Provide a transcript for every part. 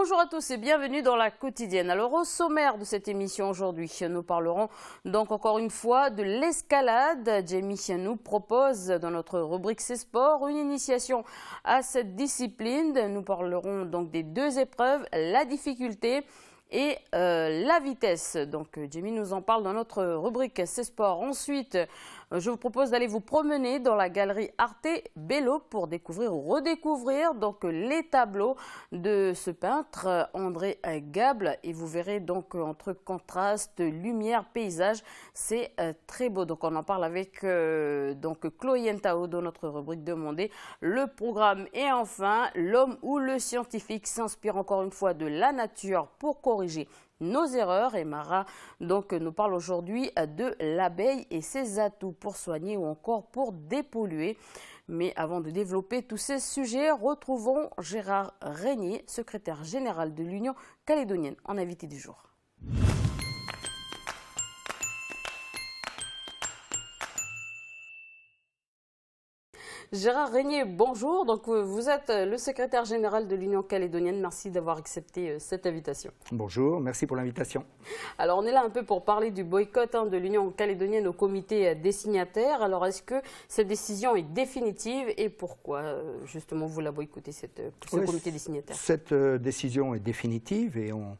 Bonjour à tous et bienvenue dans la quotidienne. Alors au sommaire de cette émission aujourd'hui, nous parlerons donc encore une fois de l'escalade. Jamie nous propose dans notre rubrique C'est Sport une initiation à cette discipline. Nous parlerons donc des deux épreuves, la difficulté et la vitesse. Donc Jamie nous en parle dans notre rubrique C'est Sport. Ensuite, je vous propose d'aller vous promener dans la galerie Arte Bello pour découvrir ou redécouvrir donc les tableaux de ce peintre André Gable. Et vous verrez donc entre contraste, lumière, paysage, c'est très beau. Donc on en parle avec donc Chloé Ntao dans notre rubrique Demandée, le programme. Et enfin, l'homme ou le scientifique s'inspire encore une fois de la nature pour corriger nos erreurs. Et Mara donc nous parle aujourd'hui de l'abeille et ses atouts pour soigner ou encore pour dépolluer. Mais avant de développer tous ces sujets, retrouvons Gérard Régnier, secrétaire général de l'Union calédonienne, en invité du jour. Gérard Régnier, bonjour. Donc, vous êtes le secrétaire général de l'Union calédonienne. Merci d'avoir accepté cette invitation. Bonjour, merci pour l'invitation. Alors, on est là un peu pour parler du boycott de l'Union calédonienne au comité des signataires. Alors, est-ce que cette décision est définitive et pourquoi, justement, vous la boycottez, ce comité des signataires? Cette décision est définitive et on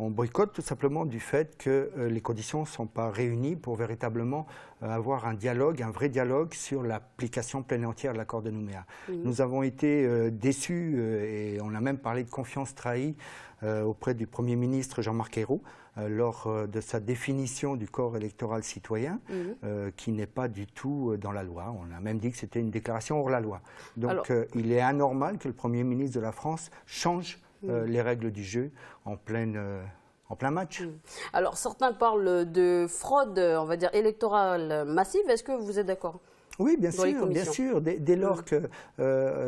boycotte tout simplement du fait que les conditions ne sont pas réunies pour véritablement avoir un dialogue, un vrai dialogue sur l'application pleine et entière de l'accord de Nouméa. Nous avons été déçus et on a même parlé de confiance trahie auprès du Premier ministre Jean-Marc Ayrault lors de sa définition du corps électoral citoyen qui n'est pas du tout dans la loi. On a même dit que c'était une déclaration hors la loi. Donc il est anormal que le Premier ministre de la France change les règles du jeu en plein match. Alors certains parlent de fraude, on va dire, électorale massive. Est-ce que vous êtes d'accord? Oui, bien sûr, bien sûr. Dès lors que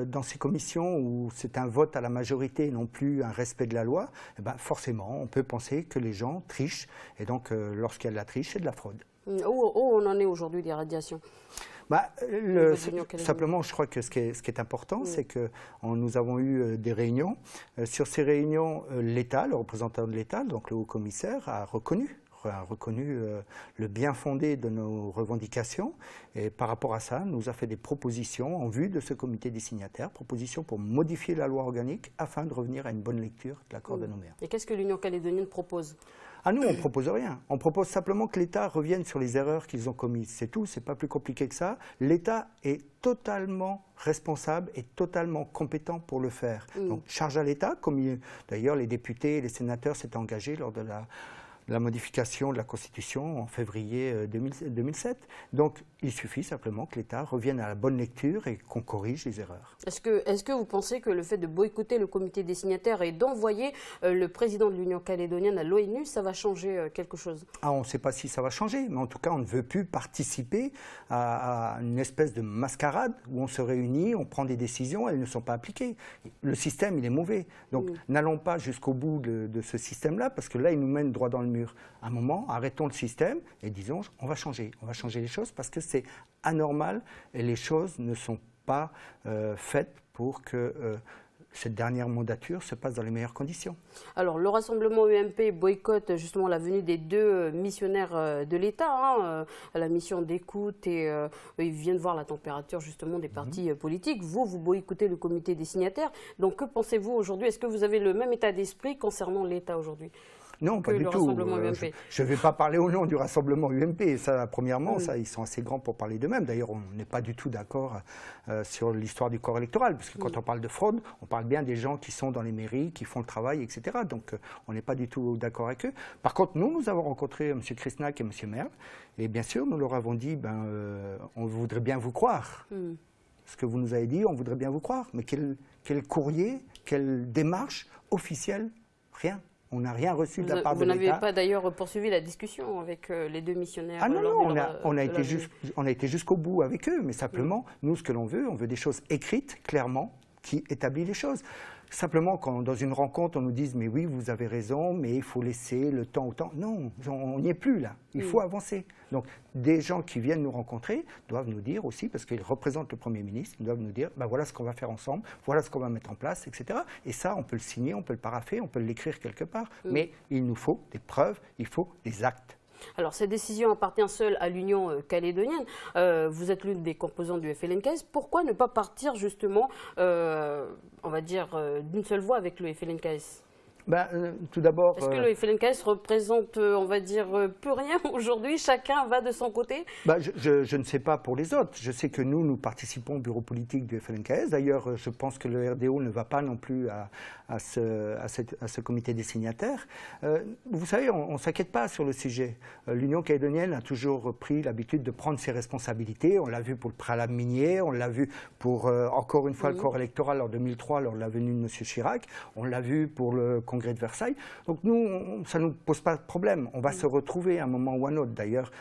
dans ces commissions où c'est un vote à la majorité et non plus un respect de la loi, eh ben, forcément, on peut penser que les gens trichent. Et donc, lorsqu'il y a de la triche, c'est de la fraude. Où on en est aujourd'hui des radiations? Simplement, je crois que ce qui est important, c'est que nous avons eu des réunions. Sur ces réunions, l'État, le représentant de l'État, donc le haut-commissaire, a reconnu le bien fondé de nos revendications. Et par rapport à ça, nous a fait des propositions en vue de ce comité des signataires, propositions pour modifier la loi organique afin de revenir à une bonne lecture de l'accord de Nouméa. Et qu'est-ce que l'Union calédonienne propose? Nous, on ne propose rien. On propose simplement que l'État revienne sur les erreurs qu'ils ont commises. C'est tout, c'est pas plus compliqué que ça. L'État est totalement responsable et totalement compétent pour le faire. Donc, charge à l'État, comme d'ailleurs les députés et les sénateurs s'étaient engagés lors de la modification de la Constitution en février 2007. Donc, il suffit simplement que l'État revienne à la bonne lecture et qu'on corrige les erreurs. Est-ce que vous pensez que le fait de boycotter le comité des signataires et d'envoyer le président de l'Union calédonienne à l'ONU, ça va changer quelque chose? On ne sait pas si ça va changer, mais en tout cas, on ne veut plus participer à une espèce de mascarade où on se réunit, on prend des décisions, elles ne sont pas appliquées. Le système, il est mauvais. Donc, n'allons pas jusqu'au bout de ce système-là, parce que là, il nous mène droit dans le mur. À un moment, arrêtons le système et disons, on va changer les choses parce que c'est anormal et les choses ne sont pas faites pour que cette dernière mandature se passe dans les meilleures conditions. Alors, le rassemblement UMP boycotte justement la venue des deux missionnaires de l'État, la mission d'écoute et ils viennent voir la température justement des partis politiques. Vous boycottez le comité des signataires. Donc, que pensez-vous aujourd'hui? Est-ce que vous avez le même état d'esprit concernant l'État aujourd'hui? Non, pas du tout. Je ne vais pas parler au nom du rassemblement UMP. Ça, premièrement, ça, ils sont assez grands pour parler d'eux-mêmes. D'ailleurs, on n'est pas du tout d'accord sur l'histoire du corps électoral, parce que quand on parle de fraude, on parle bien des gens qui sont dans les mairies, qui font le travail, etc. Donc, on n'est pas du tout d'accord avec eux. Par contre, nous avons rencontré M. Krisnak et M. Merle, et bien sûr, nous leur avons dit, on voudrait bien vous croire. Ce que vous nous avez dit, on voudrait bien vous croire. Mais quel courrier, quelle démarche officielle? Rien. On n'a rien reçu de la part de l'État. Vous n'avez pas d'ailleurs poursuivi la discussion avec les deux missionnaires? Non, on a été jusqu'au bout avec eux, mais simplement, nous, ce que l'on veut, on veut des choses écrites, clairement, qui établissent les choses. simplement quand dans une rencontre on nous dise mais oui vous avez raison mais il faut laisser le temps au temps. Non, on n'y est plus là, il faut avancer. Donc des gens qui viennent nous rencontrer doivent nous dire aussi, parce qu'ils représentent le Premier ministre, ils doivent nous dire ben voilà ce qu'on va faire ensemble, voilà ce qu'on va mettre en place, etc. Et ça on peut le signer, on peut le parapher, on peut l'écrire quelque part, mais il nous faut des preuves, il faut des actes. Alors, cette décision appartient seule à l'Union calédonienne. Vous êtes l'une des composantes du FLNKS. Pourquoi ne pas partir justement, on va dire, d'une seule voix avec le FLNKS? Tout d'abord... Est-ce que le FLNKS représente, on va dire, peu rien aujourd'hui? Chacun va de son côté? Je ne sais pas pour les autres. Je sais que nous participons au bureau politique du FLNKS. D'ailleurs, je pense que le RDO ne va pas non plus à ce comité des signataires. Vous savez, on ne s'inquiète pas sur le sujet. L'Union calédonienne a toujours pris l'habitude de prendre ses responsabilités. On l'a vu pour le préalable minier, on l'a vu pour, encore une fois, le corps électoral en 2003, lors de la venue de M. Chirac. On l'a vu pour le Congrès de Versailles. Donc nous, ça ne nous pose pas de problème. On va se retrouver à un moment ou à un autre. D'ailleurs,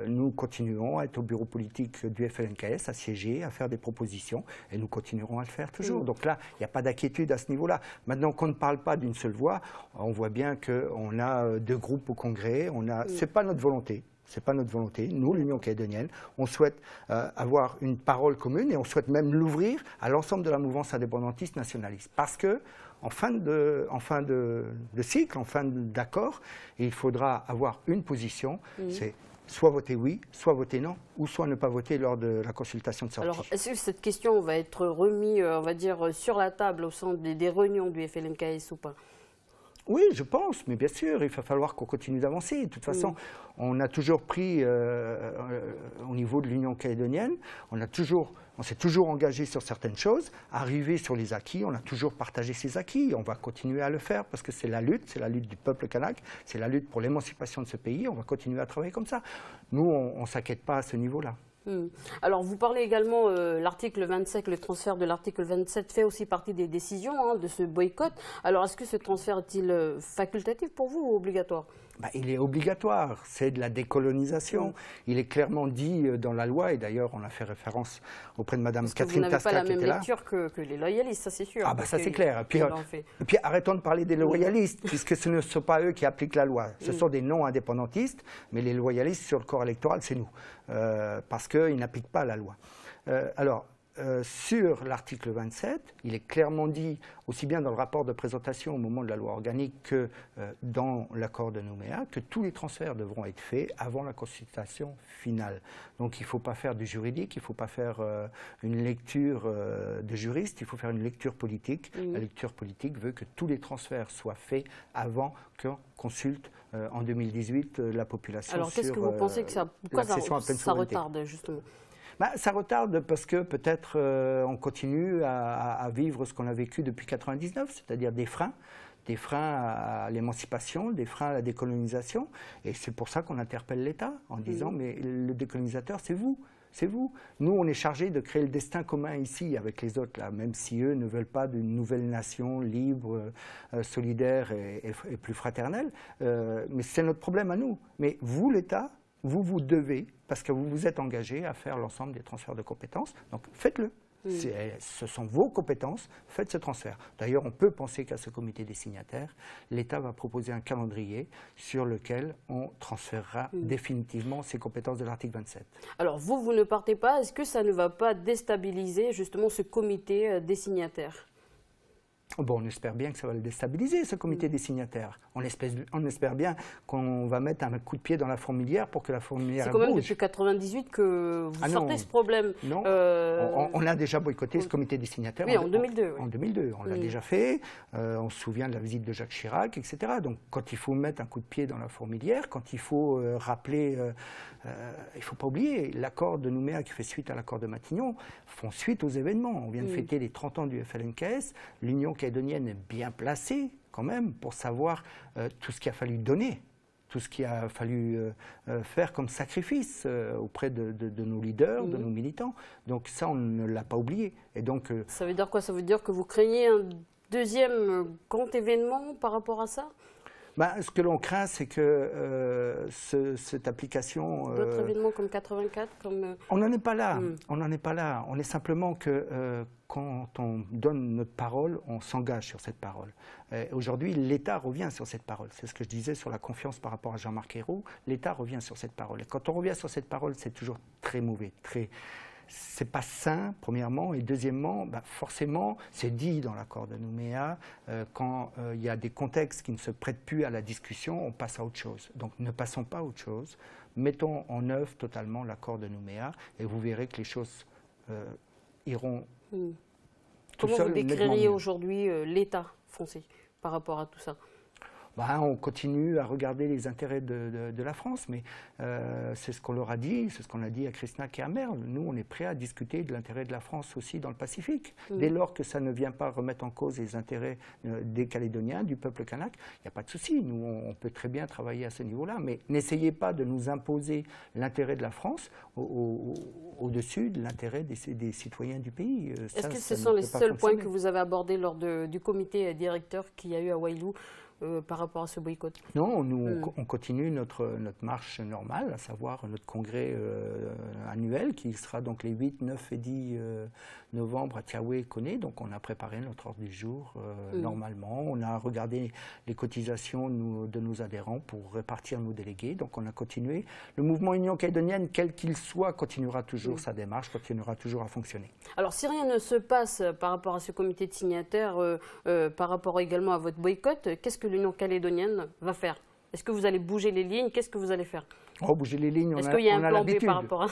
nous continuons à être au bureau politique du FLNKS, à siéger, à faire des propositions, et nous continuerons à le faire toujours. Donc là, il n'y a pas d'inquiétude à ce niveau-là. Maintenant qu'on ne parle pas d'une seule voix, on voit bien qu'on a deux groupes au Congrès. C'est pas notre volonté. C'est pas notre volonté. Nous, l'Union calédonienne, on souhaite avoir une parole commune et on souhaite même l'ouvrir à l'ensemble de la mouvance indépendantiste nationaliste. Parce que en fin de cycle, en fin d'accord, il faudra avoir une position, c'est soit voter oui, soit voter non, ou soit ne pas voter lors de la consultation de sortie. Alors, est-ce que cette question va être remise, on va dire, sur la table au sein des réunions du FLNKS ou pas? Oui, je pense, mais bien sûr, il va falloir qu'on continue d'avancer. De toute façon, on a toujours pris, au niveau de l'Union calédonienne, on s'est toujours engagé sur certaines choses, arrivé sur les acquis, on a toujours partagé ces acquis. On va continuer à le faire parce que c'est la lutte du peuple kanak, c'est la lutte pour l'émancipation de ce pays. On va continuer à travailler comme ça. Nous, on ne s'inquiète pas à ce niveau-là. Alors, vous parlez également l'article 27, le transfert de l'article 27 fait aussi partie des décisions de ce boycott. Alors, est-ce que ce transfert est-il facultatif pour vous ou obligatoire? Il est obligatoire, c'est de la décolonisation. Il est clairement dit dans la loi, et d'ailleurs on a fait référence auprès de Mme Catherine Tasca qui était là. Vous n'avez pas la même lecture que les loyalistes, ça c'est sûr. Ça c'est clair. Et puis arrêtons de parler des loyalistes, puisque ce ne sont pas eux qui appliquent la loi. Ce sont des non-indépendantistes, mais les loyalistes sur le corps électoral, c'est nous, parce qu'ils n'appliquent pas la loi. Sur l'article 27, il est clairement dit, aussi bien dans le rapport de présentation au moment de la loi organique que dans l'accord de Nouméa, que tous les transferts devront être faits avant la consultation finale. Donc il ne faut pas faire du juridique, il ne faut pas faire une lecture de juriste, il faut faire une lecture politique. La lecture politique veut que tous les transferts soient faits avant qu'on consulte en 2018 la population. Alors qu'est-ce que vous pensez que pourquoi ça retarde justement? Ça retarde parce que peut-être on continue à vivre ce qu'on a vécu depuis 1999, c'est-à-dire des freins à l'émancipation, des freins à la décolonisation. Et c'est pour ça qu'on interpelle l'État en disant mais le décolonisateur, c'est vous. C'est vous. Nous, on est chargés de créer le destin commun ici avec les autres, là, même si eux ne veulent pas d'une nouvelle nation libre, solidaire et plus fraternelle. Mais c'est notre problème à nous. Mais vous, l'État, vous devez, parce que vous vous êtes engagé à faire l'ensemble des transferts de compétences, donc faites-le. Ce sont vos compétences, faites ce transfert. D'ailleurs, on peut penser qu'à ce comité des signataires, l'État va proposer un calendrier sur lequel on transférera définitivement ces compétences de l'article 27. Alors, vous ne partez pas. Est-ce que ça ne va pas déstabiliser justement ce comité des signataires? On espère bien que ça va le déstabiliser, ce comité des signataires. On espère bien qu'on va mettre un coup de pied dans la fourmilière pour que la fourmilière bouge. C'est quand même depuis 1998 que vous sortez ce problème. Non, on a déjà boycotté ce comité des signataires. Oui, en 2002. En 2002, on l'a déjà fait. On se souvient de la visite de Jacques Chirac, etc. Donc, quand il faut mettre un coup de pied dans la fourmilière, quand il faut rappeler... il ne faut pas oublier, l'accord de Nouméa qui fait suite à l'accord de Matignon font suite aux événements. On vient de fêter les 30 ans du FLNKS. L'Union calédonienne est bien placée quand même pour savoir tout ce qu'il a fallu donner, tout ce qu'il a fallu faire comme sacrifice auprès de nos leaders, de nos militants. Donc ça, on ne l'a pas oublié. Et donc, ça veut dire quoi? Ça veut dire que vous craignez un deuxième grand événement par rapport à ça? Ce que l'on craint, c'est que cette application... D'autres événements comme 84 comme, On n'en est pas là. On n'en est pas là. On est simplement que quand on donne notre parole, on s'engage sur cette parole. Aujourd'hui, l'État revient sur cette parole. C'est ce que je disais sur la confiance par rapport à Jean-Marc Ayrault. L'État revient sur cette parole. Et quand on revient sur cette parole, c'est toujours très mauvais, c'est pas sain, premièrement, et deuxièmement, forcément, c'est dit dans l'accord de Nouméa, quand il y a des contextes qui ne se prêtent plus à la discussion, on passe à autre chose. Donc ne passons pas à autre chose, mettons en œuvre totalement l'accord de Nouméa, et vous verrez que les choses iront tout Comment seul. vous décririez aujourd'hui l'État français par rapport à tout ça? On continue à regarder les intérêts de la France, mais c'est ce qu'on leur a dit, c'est ce qu'on a dit à Christnac et à Merle. Nous, on est prêts à discuter de l'intérêt de la France aussi dans le Pacifique. Dès lors que ça ne vient pas remettre en cause les intérêts des Calédoniens, du peuple kanak, il n'y a pas de souci. Nous, on peut très bien travailler à ce niveau-là, mais n'essayez pas de nous imposer l'intérêt de la France au-dessus de l'intérêt des citoyens du pays. Est-ce que ce sont les seuls points que vous avez abordés lors du comité directeur qu'il y a eu à Wailou par rapport à ce boycott? Non, nous, on continue notre marche normale, à savoir notre congrès annuel qui sera donc les 8, 9 et 10 novembre à Tiaoué et Koné. Donc on a préparé notre ordre du jour normalement. On a regardé les cotisations de nos adhérents pour répartir nos délégués. Donc on a continué. Le mouvement Union calédonienne, quel qu'il soit, continuera toujours sa démarche, continuera toujours à fonctionner. Alors si rien ne se passe par rapport à ce comité de signataires, par rapport également à votre boycott, qu'est-ce que l'Union calédonienne va faire? Est-ce que vous allez bouger les lignes? Qu'est-ce que vous allez faire? Bouger les lignes, est-ce qu'il y a un plan B par rapport à...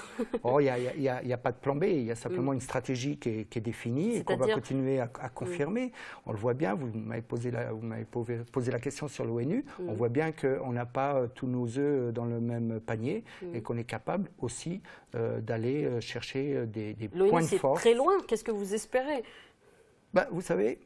Il n'y a pas de plan B, il y a simplement une stratégie qui est définie et qu'on va continuer à confirmer. On le voit bien, vous m'avez posé la question sur l'ONU, on voit bien qu'on n'a pas tous nos œufs dans le même panier et qu'on est capable aussi d'aller chercher des points de force. L'ONU, c'est très loin, qu'est-ce que vous espérez? Vous savez,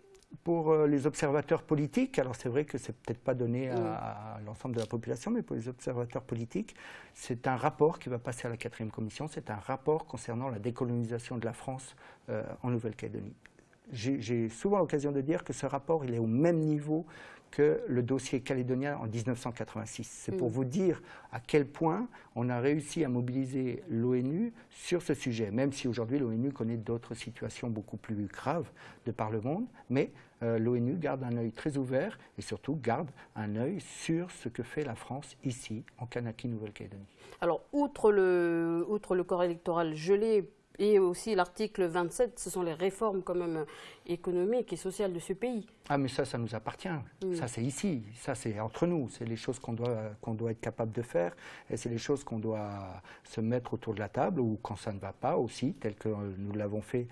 pour les observateurs politiques, alors c'est vrai que c'est peut-être pas donné à l'ensemble de la population, mais pour les observateurs politiques, c'est un rapport qui va passer à la 4e commission, c'est un rapport concernant la décolonisation de la France en Nouvelle-Calédonie. J'ai souvent l'occasion de dire que ce rapport, il est au même niveau que le dossier calédonien en 1986. C'est pour vous dire à quel point on a réussi à mobiliser l'ONU sur ce sujet, même si aujourd'hui l'ONU connaît d'autres situations beaucoup plus graves de par le monde, mais l'ONU garde un œil très ouvert et surtout garde un œil sur ce que fait la France ici, en Kanaki, Nouvelle-Calédonie. Alors, outre le corps électoral gelé, et aussi l'article 27, ce sont les réformes quand même économiques et sociales de ce pays. Ah mais ça nous appartient. Ça c'est ici, ça c'est entre nous. C'est les choses qu'on doit être capable de faire et c'est les choses qu'on doit se mettre autour de la table ou quand ça ne va pas aussi, tel que nous l'avons fait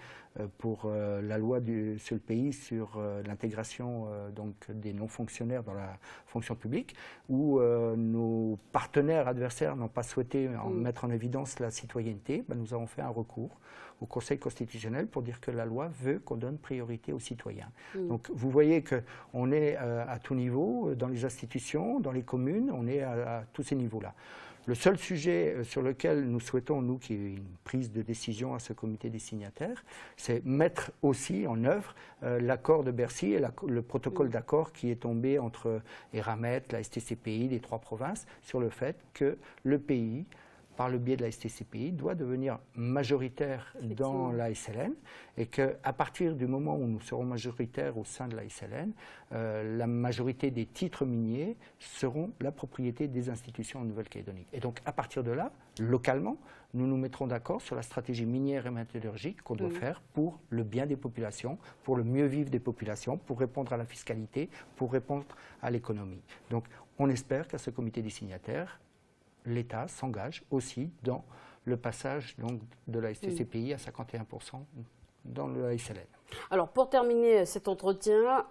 pour la loi sur le pays sur l'intégration donc des non-fonctionnaires dans la fonction publique, où nos partenaires adversaires n'ont pas souhaité mettre en évidence la citoyenneté. Nous avons fait un recours au Conseil constitutionnel pour dire que la loi veut qu'on donne priorité aux citoyens. Donc vous voyez qu'on est à tout niveau, dans les institutions, dans les communes, on est à tous ces niveaux-là. Le seul sujet sur lequel nous souhaitons, nous, qu'il y ait une prise de décision à ce comité des signataires, c'est mettre aussi en œuvre l'accord de Bercy et le protocole d'accord qui est tombé entre Eramet, la STCPI, les 3 provinces, sur le fait que le pays, par le biais de la STCPI, doit devenir majoritaire dans la SLN et qu'à partir du moment où nous serons majoritaires au sein de la SLN, la majorité des titres miniers seront la propriété des institutions en Nouvelle-Calédonie. Et donc à partir de là, localement, nous nous mettrons d'accord sur la stratégie minière et métallurgique qu'on doit faire pour le bien des populations, pour le mieux vivre des populations, pour répondre à la fiscalité, pour répondre à l'économie. Donc on espère qu'à ce comité des signataires, l'État s'engage aussi dans le passage donc, de la STCPI à 51% dans le SLN. Alors pour terminer cet entretien,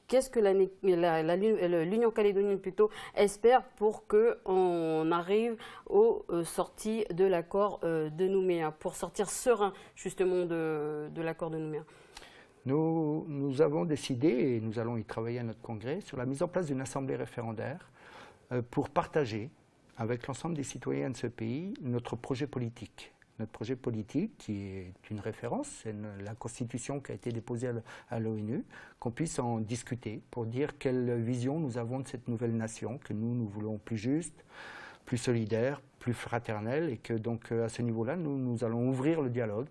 qu'est-ce que l'Union calédonienne plutôt espère pour qu'on arrive aux sorties de l'accord de Nouméa, pour sortir serein justement de l'accord de Nouméa? Nous avons décidé, et nous allons y travailler à notre congrès, sur la mise en place d'une assemblée référendaire pour partager avec l'ensemble des citoyens de ce pays notre projet politique. notre projet politique, qui est une référence, c'est la Constitution qui a été déposée à l'ONU, qu'on puisse en discuter pour dire quelle vision nous avons de cette nouvelle nation, que nous voulons plus juste, plus solidaire, plus fraternelle, et que donc à ce niveau-là, nous allons ouvrir le dialogue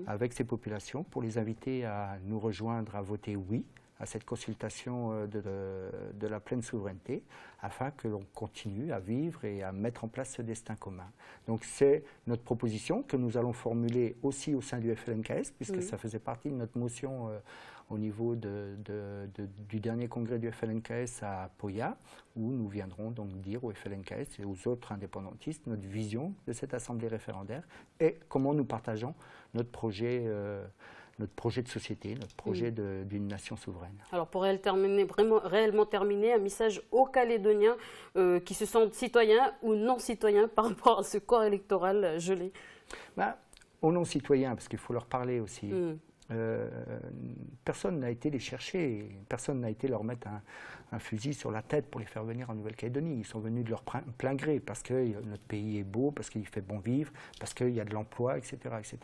avec ces populations pour les inviter à nous rejoindre, à voter oui à cette consultation de la pleine souveraineté, afin que l'on continue à vivre et à mettre en place ce destin commun. Donc c'est notre proposition que nous allons formuler aussi au sein du FLNKS, puisque ça faisait partie de notre motion au niveau du dernier congrès du FLNKS à Poya, où nous viendrons donc dire au FLNKS et aux autres indépendantistes notre vision de cette assemblée référendaire et comment nous partageons notre projet de société, notre projet d'une nation souveraine. Alors pour réellement terminer, un message aux Calédoniens qui se sentent citoyens ou non citoyens par rapport à ce corps électoral gelé. Aux non citoyens, parce qu'il faut leur parler aussi. Personne n'a été les chercher, personne n'a été leur mettre un fusil sur la tête pour les faire venir en Nouvelle-Calédonie. Ils sont venus de leur plein gré parce que notre pays est beau, parce qu'il fait bon vivre, parce qu'il y a de l'emploi, etc., etc.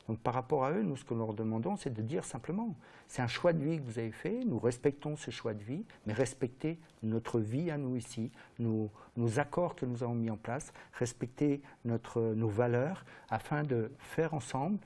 Donc par rapport à eux, nous, ce que nous leur demandons, c'est de dire simplement, c'est un choix de vie que vous avez fait, nous respectons ce choix de vie, mais respectez notre vie à nous ici, nos accords que nous avons mis en place, respectez nos valeurs, afin de faire ensemble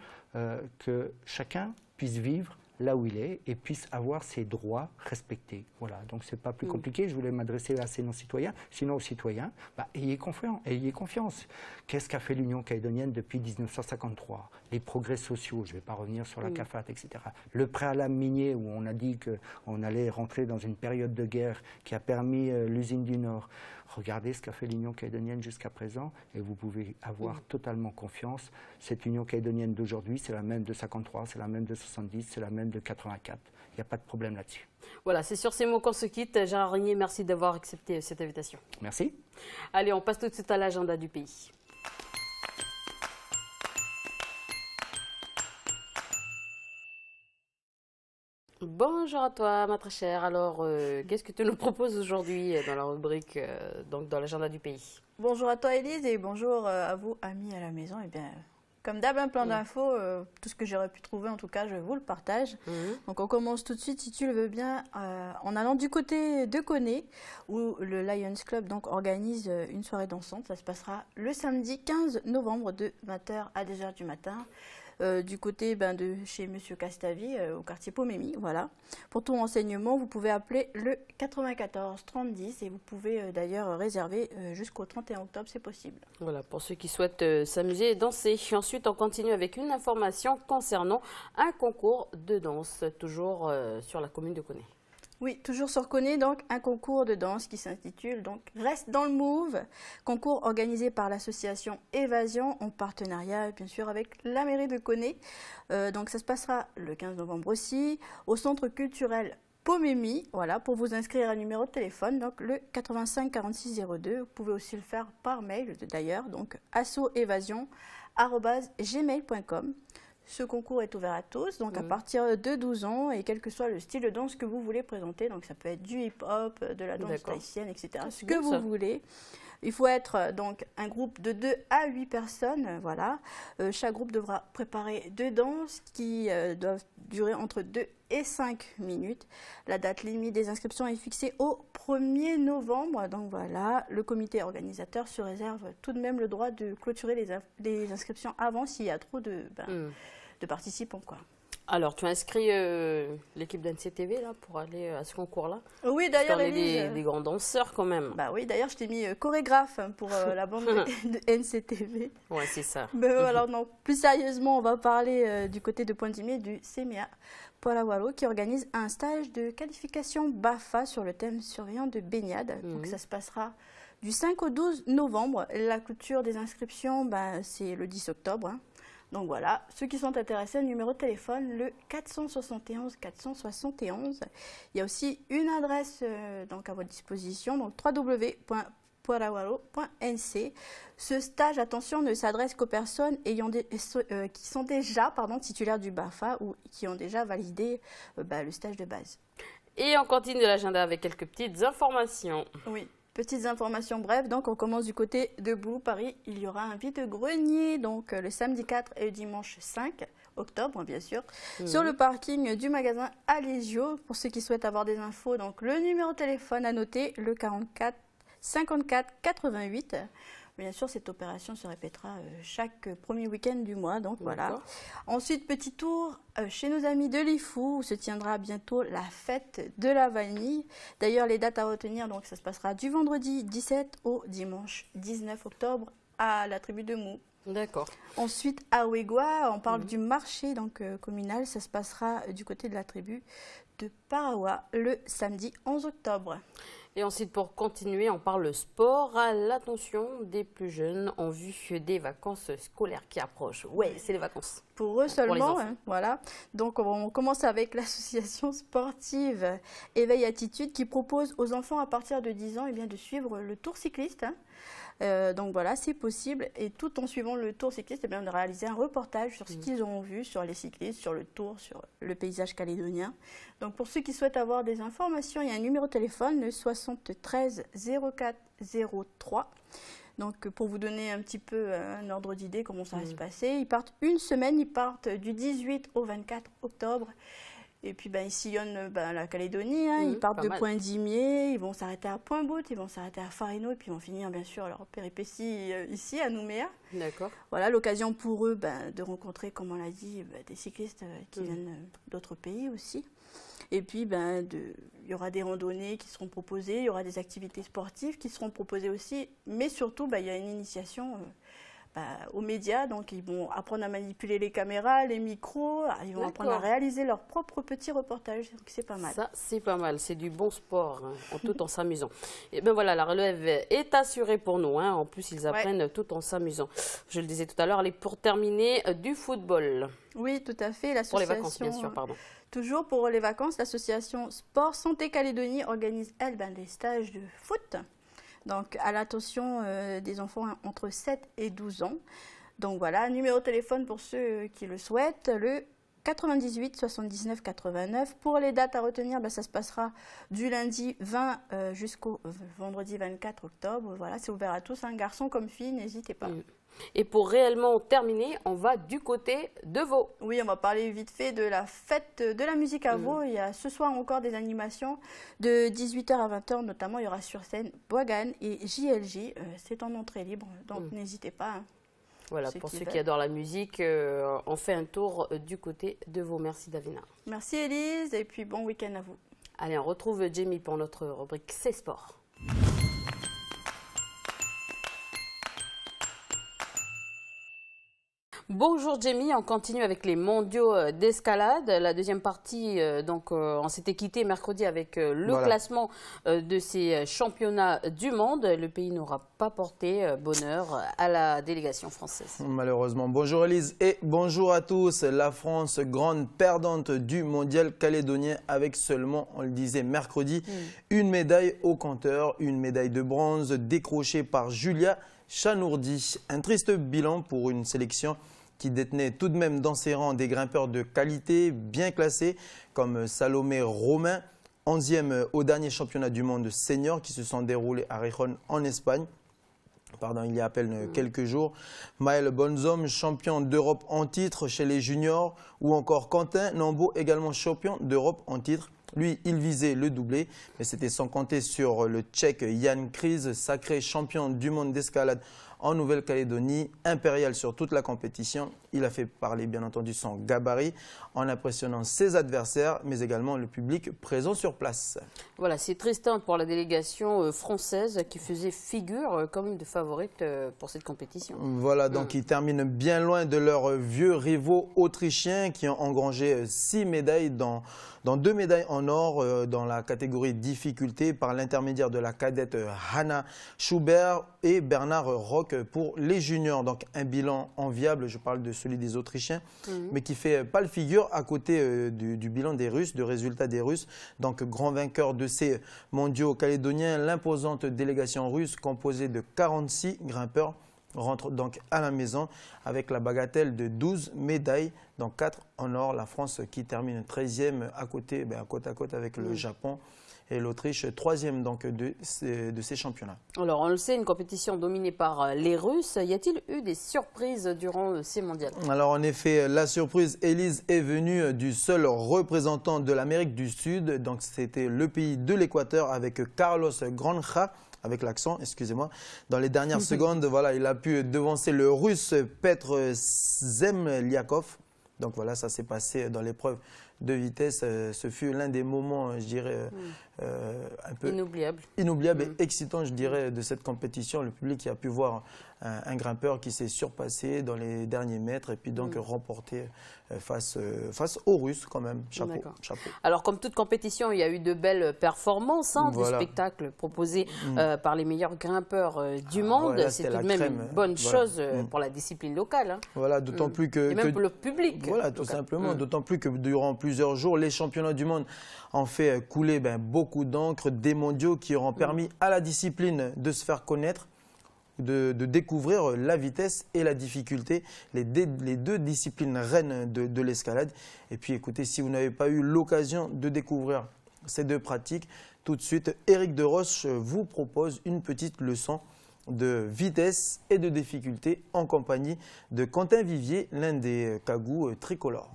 que chacun puisse vivre là où il est et puisse avoir ses droits respectés. Voilà, donc c'est pas plus compliqué. Je voulais m'adresser à ces non-citoyens. Sinon aux citoyens, ayez confiance. Qu'est-ce qu'a fait l'Union calédonienne depuis 1953? Les progrès sociaux, je ne vais pas revenir sur la CAFAT, etc. Le préalable minier, où on a dit qu'on allait rentrer dans une période de guerre qui a permis l'usine du Nord. Regardez ce qu'a fait l'Union calédonienne jusqu'à présent et vous pouvez avoir totalement confiance. Cette Union calédonienne d'aujourd'hui, c'est la même de 53, c'est la même de 70, c'est la même de 84. Il n'y a pas de problème là-dessus. Voilà, c'est sur ces mots qu'on se quitte. Gérard Régnier, merci d'avoir accepté cette invitation. Merci. Allez, on passe tout de suite à l'agenda du pays. Bonjour à toi, ma très chère. Alors, qu'est-ce que tu nous proposes aujourd'hui dans la rubrique, donc dans l'agenda du pays? Bonjour à toi, Élise, et bonjour à vous, amis à la maison. Eh bien, comme d'hab, un plan d'infos, tout ce que j'aurais pu trouver, en tout cas, je vous le partage. Donc, on commence tout de suite, si tu le veux bien, en allant du côté de Koné, où le Lions Club donc, organise une soirée dansante. Ça se passera le samedi 15 novembre de 20h à 2h du matin. Du côté de chez Monsieur Castavi, au quartier Pomémy, voilà. Pour tout renseignement, vous pouvez appeler le 94 30 10 et vous pouvez d'ailleurs réserver jusqu'au 31 octobre, c'est possible. Voilà, pour ceux qui souhaitent s'amuser et danser. Ensuite, on continue avec une information concernant un concours de danse, toujours sur la commune de Koné. Oui, toujours sur Koné, donc un concours de danse qui s'intitule donc Reste dans le Move, concours organisé par l'association Évasion en partenariat bien sûr avec la mairie de Koné. Donc ça se passera le 15 novembre aussi au centre culturel Pomémy. Voilà, pour vous inscrire un numéro de téléphone, donc le 85 46 02. Vous pouvez aussi le faire par mail d'ailleurs, donc assoévasion@gmail.com. Ce concours est ouvert à tous, donc à partir de 12 ans, et quel que soit le style de danse que vous voulez présenter. Donc ça peut être du hip-hop, de la danse tahitienne, etc. Ce que vous voulez. Il faut être donc un groupe de 2 à 8 personnes, voilà. Chaque groupe devra préparer 2 danses qui doivent durer entre 2 et 5 minutes. La date limite des inscriptions est fixée au 1er novembre. Donc voilà, le comité organisateur se réserve tout de même le droit de clôturer les inscriptions avant s'il y a trop de participants, quoi. Alors, tu as inscrit l'équipe d'NCTV là, pour aller à ce concours-là? Oui, d'ailleurs, des grands danseurs quand même. Bah oui, d'ailleurs, je t'ai mis chorégraphe pour la bande de NCTV. Ouais, c'est ça. Alors, non, plus sérieusement, on va parler du côté de Pointe-Dimier du CEMEA Porawaro qui organise un stage de qualification BAFA sur le thème surveillant de baignade. Donc, ça se passera du 5 au 12 novembre. La clôture des inscriptions, c'est le 10 octobre. Donc voilà, ceux qui sont intéressés, le numéro de téléphone, le 471 471. Il y a aussi une adresse donc à votre disposition, donc www.porawaro.nc. Ce stage, attention, ne s'adresse qu'aux personnes qui sont déjà titulaires du BAFA ou qui ont déjà validé le stage de base. Et on continue l'agenda avec quelques petites informations. Oui. Petites informations brèves, donc on commence du côté de Bouloux, Paris. Il y aura un vide-grenier, donc le samedi 4 et le dimanche 5 octobre, bien sûr, sur le parking du magasin Alesio. Pour ceux qui souhaitent avoir des infos, donc le numéro de téléphone à noter, le 44 54 88. Bien sûr, cette opération se répétera chaque premier week-end du mois, donc voilà. Ensuite, petit tour chez nos amis de Lifou, où se tiendra bientôt la fête de la vanille. D'ailleurs, les dates à retenir, donc ça se passera du vendredi 17 au dimanche 19 octobre à la tribu de Mou. D'accord. Ensuite, à Ouégoua, on parle du marché donc, communal. Ça se passera du côté de la tribu de Parawa le samedi 11 octobre. Et ensuite, pour continuer, on parle sport à l'attention des plus jeunes en vue des vacances scolaires qui approchent. Ouais, c'est les vacances. Pour eux seulement, hein, voilà. Donc, on commence avec l'association sportive Éveil Attitude qui propose aux enfants à partir de 10 ans de suivre le tour cycliste. Hein. Donc voilà, c'est possible. Et tout en suivant le tour cycliste, de réaliser un reportage sur ce qu'ils ont vu, sur les cyclistes, sur le tour, sur le paysage calédonien. Donc pour ceux qui souhaitent avoir des informations, il y a un numéro de téléphone, le 73 04 03. Donc pour vous donner un petit peu un ordre d'idée comment ça va se passer, ils partent une semaine, ils partent du 18 au 24 octobre. Et puis, ils sillonnent la Calédonie, hein. Ils partent de Pointe-Dimier, ils vont s'arrêter à Pointe-Bout, ils vont s'arrêter à Farino, et puis ils vont finir, bien sûr, leur péripétie ici, à Nouméa. D'accord. Voilà, l'occasion pour eux de rencontrer, comme on l'a dit, des cyclistes qui viennent d'autres pays aussi. Et puis, il y aura des randonnées qui seront proposées, il y aura des activités sportives qui seront proposées aussi, mais surtout, il y a une initiation aux médias, donc ils vont apprendre à manipuler les caméras, les micros, ils vont apprendre à réaliser leurs propres petits reportages, donc c'est pas mal. Ça, c'est pas mal, c'est du bon sport, hein, tout en s'amusant. Et bien voilà, la relève est assurée pour nous, hein. En plus ils apprennent tout en s'amusant. Je le disais tout à l'heure, allez, pour terminer, du football. Oui, tout à fait. Pour les vacances, bien sûr, pardon. Toujours pour les vacances, l'association Sport Santé Calédonie organise, elle, des stages de foot. Donc, à l'attention des enfants entre 7 et 12 ans. Donc, voilà, numéro de téléphone pour ceux qui le souhaitent, le 98 79 89. Pour les dates à retenir, ça se passera du lundi 20 jusqu'au vendredi 24 octobre. Voilà, c'est ouvert à tous, hein, garçons comme filles, n'hésitez pas. Et pour réellement terminer, on va du côté de Vaud. Oui, on va parler vite fait de la fête de la musique à Vaud. Il y a ce soir encore des animations de 18h à 20h, notamment il y aura sur scène Boagan et JLJ. C'est en entrée libre, donc n'hésitez pas. Hein, voilà, pour ceux qui adorent la musique, on fait un tour du côté de Vaud. Merci Davina. Merci Élise, et puis bon week-end à vous. Allez, on retrouve Jamie pour notre rubrique C'est Sport. Bonjour Jamie, on continue avec les mondiaux d'escalade. La deuxième partie, on s'était quitté mercredi avec le classement de ces championnats du monde. Le pays n'aura pas porté bonheur à la délégation française. Malheureusement. Bonjour Elise et bonjour à tous. La France, grande perdante du mondial calédonien avec seulement, on le disait mercredi, une médaille au compteur, une médaille de bronze décrochée par Julia Chanourdi. Un triste bilan pour une sélection qui détenait tout de même dans ses rangs des grimpeurs de qualité bien classés comme Salomé Romain, 11e au dernier championnat du monde senior qui se sont déroulés à Rejón en Espagne. Il y a à peine quelques jours. Maël Bonzom, champion d'Europe en titre chez les juniors, ou encore Quentin Nambo, également champion d'Europe en titre. Lui, il visait le doublé, mais c'était sans compter sur le Tchèque Jan Križ, sacré champion du monde d'escalade en Nouvelle-Calédonie, impérial sur toute la compétition. Il a fait parler bien entendu son gabarit en impressionnant ses adversaires, mais également le public présent sur place. Voilà, c'est triste pour la délégation française qui faisait figure quand même de favorite pour cette compétition. Voilà, donc ils terminent bien loin de leurs vieux rivaux autrichiens qui ont engrangé 6 médailles dont 2 médailles en or dans la catégorie difficulté par l'intermédiaire de la cadette Hanna Schubert et Bernard Rock pour les juniors. Donc un bilan enviable, je parle de celui des Autrichiens, mais qui fait pâle figure à côté du bilan des Russes, du résultat des Russes. Donc grand vainqueur de ces mondiaux calédoniens, l'imposante délégation russe composée de 46 grimpeurs rentre donc à la maison avec la bagatelle de 12 médailles, dont 4 en or. La France qui termine 13e à côte à côte avec le Japon et l'Autriche 3e donc, de ces championnats. Alors on le sait, une compétition dominée par les Russes. Y a-t-il eu des surprises durant ces mondiales? Alors en effet, la surprise, Élise, est venue du seul représentant de l'Amérique du Sud. Donc c'était le pays de l'Équateur avec Carlos Granja. Avec l'accent, excusez-moi. Dans les dernières secondes, voilà, il a pu devancer le Russe Petr Zemliakov. Donc voilà, ça s'est passé dans l'épreuve de vitesse. Ce fut l'un des moments, je dirais, un peu inoubliable et excitant, je dirais, de cette compétition. Le public qui a pu voir un grimpeur qui s'est surpassé dans les derniers mètres et puis donc remporté face aux Russes quand même. Chapeau. Alors comme toute compétition, il y a eu de belles performances, des spectacles proposés par les meilleurs grimpeurs du monde. C'est tout de même une bonne chose pour la discipline locale. Voilà, d'autant plus que... Et même pour le public. Voilà, tout simplement. D'autant plus que durant plusieurs jours, les championnats du monde ont fait couler beaucoup d'encre, des mondiaux qui auront permis à la discipline de se faire connaître, de découvrir la vitesse et la difficulté, les deux disciplines reines de l'escalade. Et puis écoutez, si vous n'avez pas eu l'occasion de découvrir ces deux pratiques, tout de suite, Éric Deroche vous propose une petite leçon de vitesse et de difficulté en compagnie de Quentin Vivier, l'un des cagous tricolores.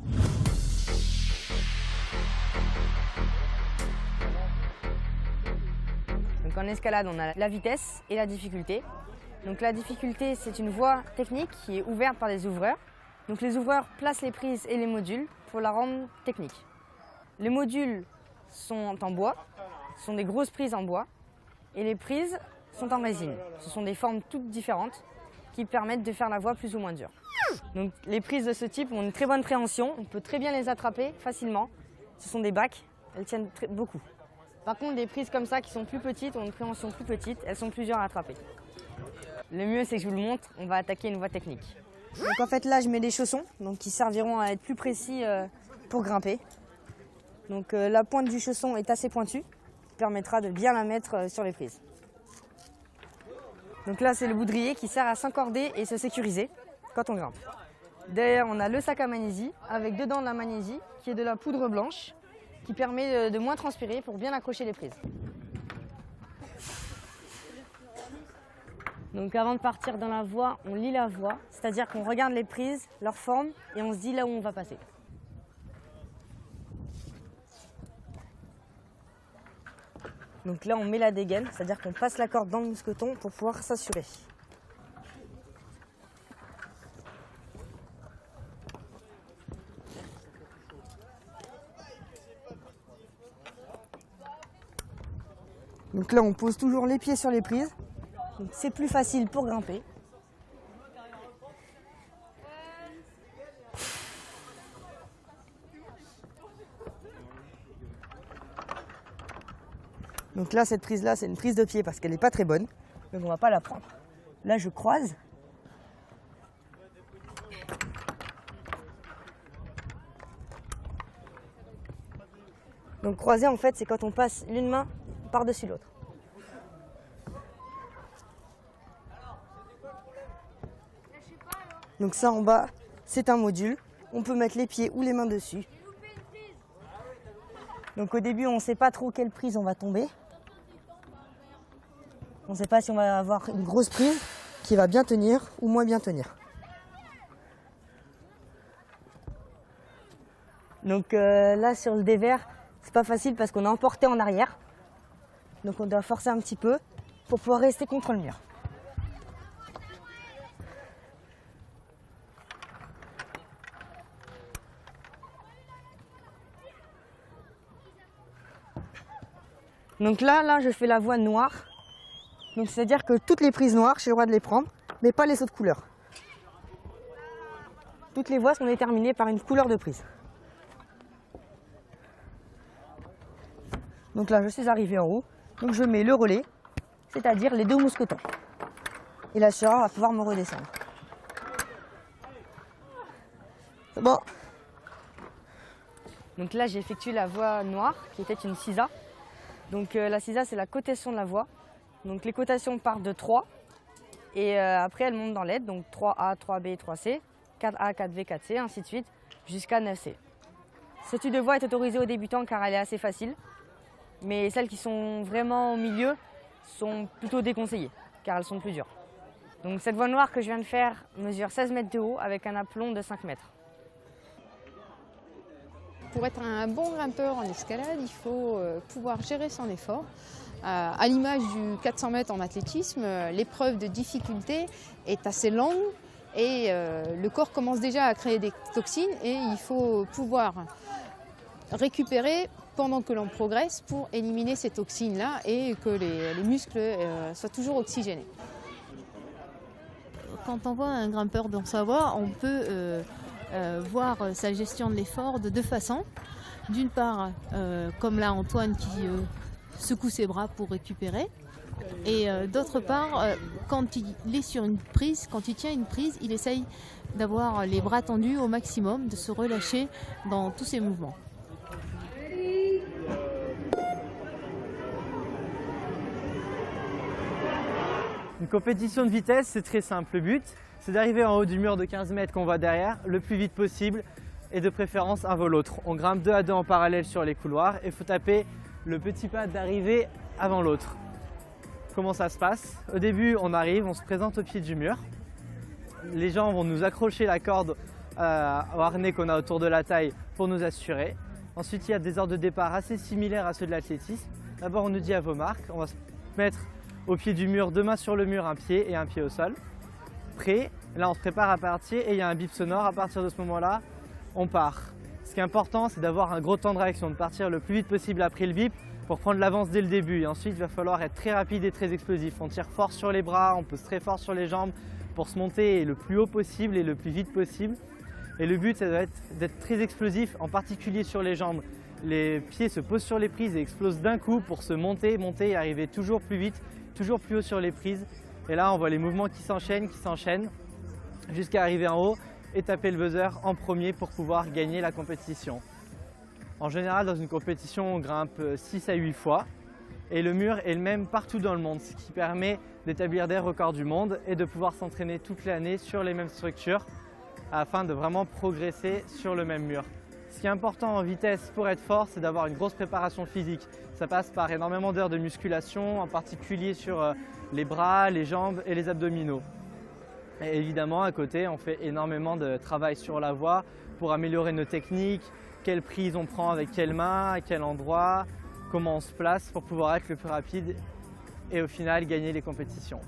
Donc en escalade, on a la vitesse et la difficulté. Donc la difficulté, c'est une voie technique qui est ouverte par des ouvreurs. Donc les ouvreurs placent les prises et les modules pour la rendre technique. Les modules sont en bois, ce sont des grosses prises en bois, et les prises sont en résine. Ce sont des formes toutes différentes qui permettent de faire la voie plus ou moins dure. Donc les prises de ce type ont une très bonne préhension, on peut très bien les attraper facilement. Ce sont des bacs, elles tiennent beaucoup. Par contre, des prises comme ça qui sont plus petites, ont une préhension plus petite, elles sont plus dures à attraper. Le mieux, c'est que je vous le montre, on va attaquer une voie technique. Donc en fait, là, je mets des chaussons qui serviront à être plus précis pour grimper. Donc la pointe du chausson est assez pointue, qui permettra de bien la mettre sur les prises. Donc là, c'est le boudrier qui sert à s'encorder et se sécuriser quand on grimpe. Derrière, on a le sac à magnésie, avec dedans de la magnésie, qui est de la poudre blanche, qui permet de moins transpirer pour bien accrocher les prises. Donc avant de partir dans la voie, on lit la voie, c'est-à-dire qu'on regarde les prises, leur forme, et on se dit là où on va passer. Donc là, on met la dégaine, c'est-à-dire qu'on passe la corde dans le mousqueton pour pouvoir s'assurer. Donc là, on pose toujours les pieds sur les prises. C'est plus facile pour grimper. Donc là, cette prise-là, c'est une prise de pied parce qu'elle n'est pas très bonne. Donc on ne va pas la prendre. Là, je croise. Donc croiser, en fait, c'est quand on passe l'une main par-dessus l'autre. Donc ça en bas, c'est un module. On peut mettre les pieds ou les mains dessus. Donc au début, on ne sait pas trop quelle prise on va tomber. On ne sait pas si on va avoir une grosse prise qui va bien tenir ou moins bien tenir. Donc là, sur le dévers, c'est pas facile parce qu'on est emporté en arrière. Donc on doit forcer un petit peu pour pouvoir rester contre le mur. Donc là, je fais la voie noire. Donc c'est-à-dire que toutes les prises noires, j'ai le droit de les prendre, mais pas les autres couleurs. Toutes les voies sont déterminées par une couleur de prise. Donc là, je suis arrivé en haut. Donc je mets le relais, c'est-à-dire les deux mousquetons. Et l'assureur va pouvoir me redescendre. C'est bon. Donc là, j'ai effectué la voie noire, qui était une CISA. Donc la CISA, c'est la cotation de la voie. Donc les cotations partent de 3 et après elles montent dans l'aide, donc 3A, 3B, 3C, 4A, 4B, 4C, ainsi de suite, jusqu'à 9C. Cette étude de voie est autorisée aux débutants car elle est assez facile. Mais celles qui sont vraiment au milieu sont plutôt déconseillées, car elles sont plus dures. Donc cette voie noire que je viens de faire mesure 16 mètres de haut avec un aplomb de 5 mètres. Pour être un bon grimpeur en escalade, il faut pouvoir gérer son effort. À l'image du 400 mètres en athlétisme, l'épreuve de difficulté est assez longue et le corps commence déjà à créer des toxines et il faut pouvoir récupérer pendant que l'on progresse pour éliminer ces toxines-là et que les muscles soient toujours oxygénés. Quand on voit un grimpeur dans sa voie, on peut voir sa gestion de l'effort de deux façons. D'une part, comme là Antoine qui secoue ses bras pour récupérer. Et d'autre part, quand il est sur une prise, quand il tient une prise, il essaye d'avoir les bras tendus au maximum, de se relâcher dans tous ses mouvements. Une compétition de vitesse, c'est très simple. Le but, c'est d'arriver en haut du mur de 15 mètres qu'on voit derrière, le plus vite possible, et de préférence un avant l'autre. On grimpe 2 à 2 en parallèle sur les couloirs et il faut taper le petit pas d'arrivée avant l'autre. Comment ça se passe? Au début, on arrive, on se présente au pied du mur. Les gens vont nous accrocher la corde au harnais qu'on a autour de la taille pour nous assurer. Ensuite, il y a des ordres de départ assez similaires à ceux de l'athlétisme. D'abord, on nous dit à vos marques, on va se mettre au pied du mur, 2 mains sur le mur, un pied et un pied au sol. Prêt, là on se prépare à partir et il y a un bip sonore. À partir de ce moment-là, on part. Ce qui est important, c'est d'avoir un gros temps de réaction, de partir le plus vite possible après le bip pour prendre l'avance dès le début. Et ensuite, il va falloir être très rapide et très explosif. On tire fort sur les bras, on pousse très fort sur les jambes pour se monter le plus haut possible et le plus vite possible. Et le but, ça doit être d'être très explosif, en particulier sur les jambes. Les pieds se posent sur les prises et explosent d'un coup pour se monter et arriver toujours plus vite, toujours plus haut sur les prises. Et là, on voit les mouvements qui s'enchaînent jusqu'à arriver en haut et taper le buzzer en premier pour pouvoir gagner la compétition. En général, dans une compétition, on grimpe 6 à 8 fois et le mur est le même partout dans le monde, ce qui permet d'établir des records du monde et de pouvoir s'entraîner toute l'année sur les mêmes structures afin de vraiment progresser sur le même mur. Ce qui est important en vitesse pour être fort, c'est d'avoir une grosse préparation physique. Ça passe par énormément d'heures de musculation, en particulier sur les bras, les jambes et les abdominaux. Et évidemment, à côté, on fait énormément de travail sur la voie pour améliorer nos techniques, quelle prise on prend avec quelle main, à quel endroit, comment on se place pour pouvoir être le plus rapide et au final gagner les compétitions.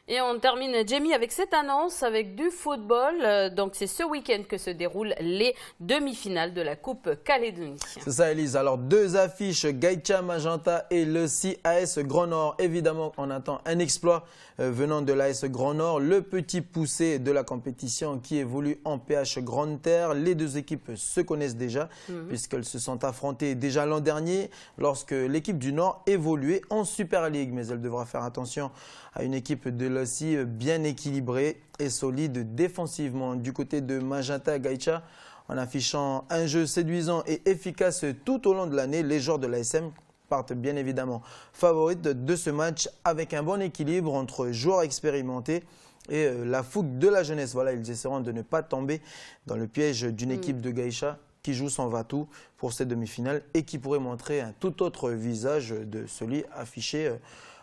Et on termine, Jamie, avec cette annonce avec du football. Donc, c'est ce week-end que se déroulent les demi-finales de la Coupe Calédonie. C'est ça, Elise. Alors, 2 affiches, Gaïcha Magenta et le AS Grand Nord. Évidemment, on attend un exploit venant de l'AS Grand Nord, le petit poussé de la compétition qui évolue en PH Grande Terre. Les 2 équipes se connaissent déjà puisqu'elles se sont affrontées déjà l'an dernier lorsque l'équipe du Nord évoluait en Super League. Mais elle devra faire attention à une équipe de l'OSI bien équilibrée et solide défensivement. Du côté de Magenta Gaïcha, en affichant un jeu séduisant et efficace tout au long de l'année, les joueurs de l'ASM partent bien évidemment favorites de ce match avec un bon équilibre entre joueurs expérimentés et la fougue de la jeunesse. Voilà, ils essaieront de ne pas tomber dans le piège d'une équipe de Gaïcha qui joue sans va-tout pour cette demi-finale et qui pourrait montrer un tout autre visage de celui affiché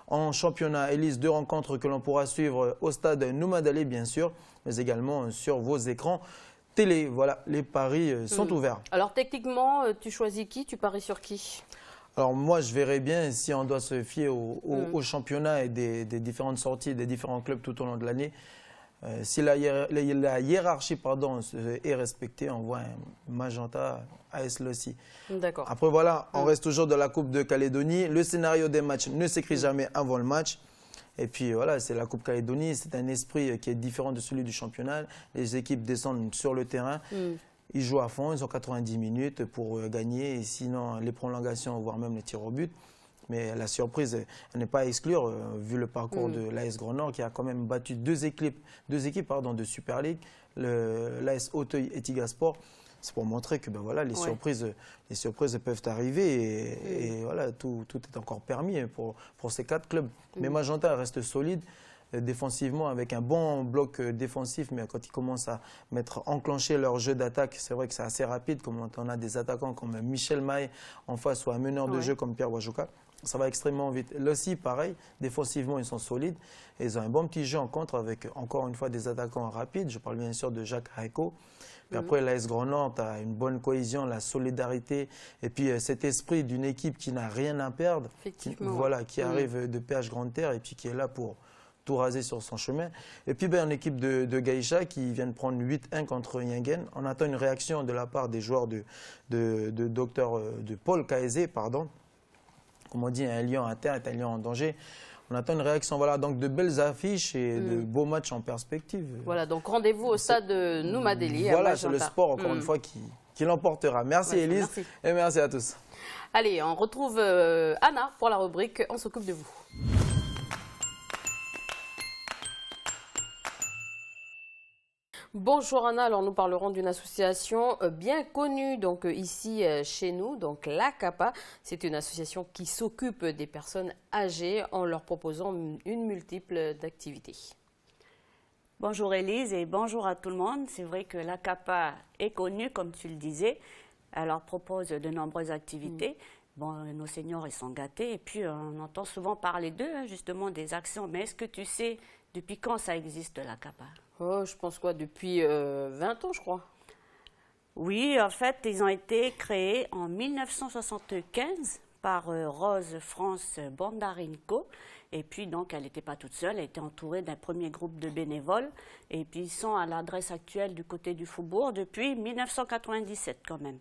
en championnat. Elise, 2 rencontres que l'on pourra suivre au stade Noumadalé, bien sûr, mais également sur vos écrans télé. Voilà, les paris sont ouverts. Alors, techniquement, tu choisis qui? Tu paries sur qui? Alors, moi, je verrais bien, si on doit se fier au championnat et des différentes sorties des différents clubs tout au long de l'année, si la hiérarchie est respectée, on voit un Magenta AS Lossi. D'accord. Après, voilà, on reste toujours dans la Coupe de Calédonie. Le scénario des matchs ne s'écrit jamais avant le match. Et puis voilà, c'est la Coupe Calédonie, c'est un esprit qui est différent de celui du championnat. Les équipes descendent sur le terrain. Ils jouent à fond, ils ont 90 minutes pour gagner, et sinon les prolongations, voire même les tirs au but. Mais la surprise, elle n'est pas à exclure, vu le parcours de l'AS Grand Nord, qui a quand même battu deux équipes de Super League, l'AS Auteuil et Tigasport. C'est pour montrer que voilà, les surprises peuvent arriver et voilà, tout est encore permis pour ces 4 clubs. Mais Magenta reste solide défensivement avec un bon bloc défensif, mais quand ils commencent à enclencher leur jeu d'attaque, c'est vrai que c'est assez rapide, comme on a des attaquants comme Michel Maé en face ou un meneur de jeu comme Pierre Wajuka. Ça va extrêmement vite. Là aussi, pareil, défensivement, ils sont solides. Et ils ont un bon petit jeu en contre avec, encore une fois, des attaquants rapides. Je parle bien sûr de Jacques Raiko. Puis après, l'AS Grand Nord a une bonne cohésion, la solidarité. Et puis, cet esprit d'une équipe qui n'a rien à perdre. Qui arrive de PH Grande Terre et puis qui est là pour tout raser sur son chemin. Et puis, une équipe de Gaïcha qui vient de prendre 8-1 contre Yingen. On attend une réaction de la part des joueurs de Paul Kaezé, pardon. Comme on dit, un lion à terre est un lion en danger. On attend une réaction. Voilà, donc de belles affiches et de beaux matchs en perspective. Voilà, donc rendez-vous au stade de Noumadéli. Voilà, c'est le sport, encore une fois, qui l'emportera. Merci Élise et merci à tous. Allez, on retrouve Anna pour la rubrique « On s'occupe de vous ». Bonjour Anna, alors nous parlerons d'une association bien connue donc ici chez nous, donc l'ACAPA. C'est une association qui s'occupe des personnes âgées en leur proposant une multiple d'activités. Bonjour Élise et bonjour à tout le monde. C'est vrai que l'ACAPA est connue, comme tu le disais. Elle leur propose de nombreuses activités. Bon, nos seniors, ils sont gâtés et puis on entend souvent parler d'eux, justement des actions. Mais est-ce que tu sais depuis quand ça existe l'ACAPA? Oh, je pense depuis 20 ans, je crois. Oui, en fait, ils ont été créés en 1975 par Rose France Bondarenko. Et puis, donc, elle n'était pas toute seule, elle était entourée d'un premier groupe de bénévoles. Et puis, ils sont à l'adresse actuelle du côté du Faubourg depuis 1997 quand même.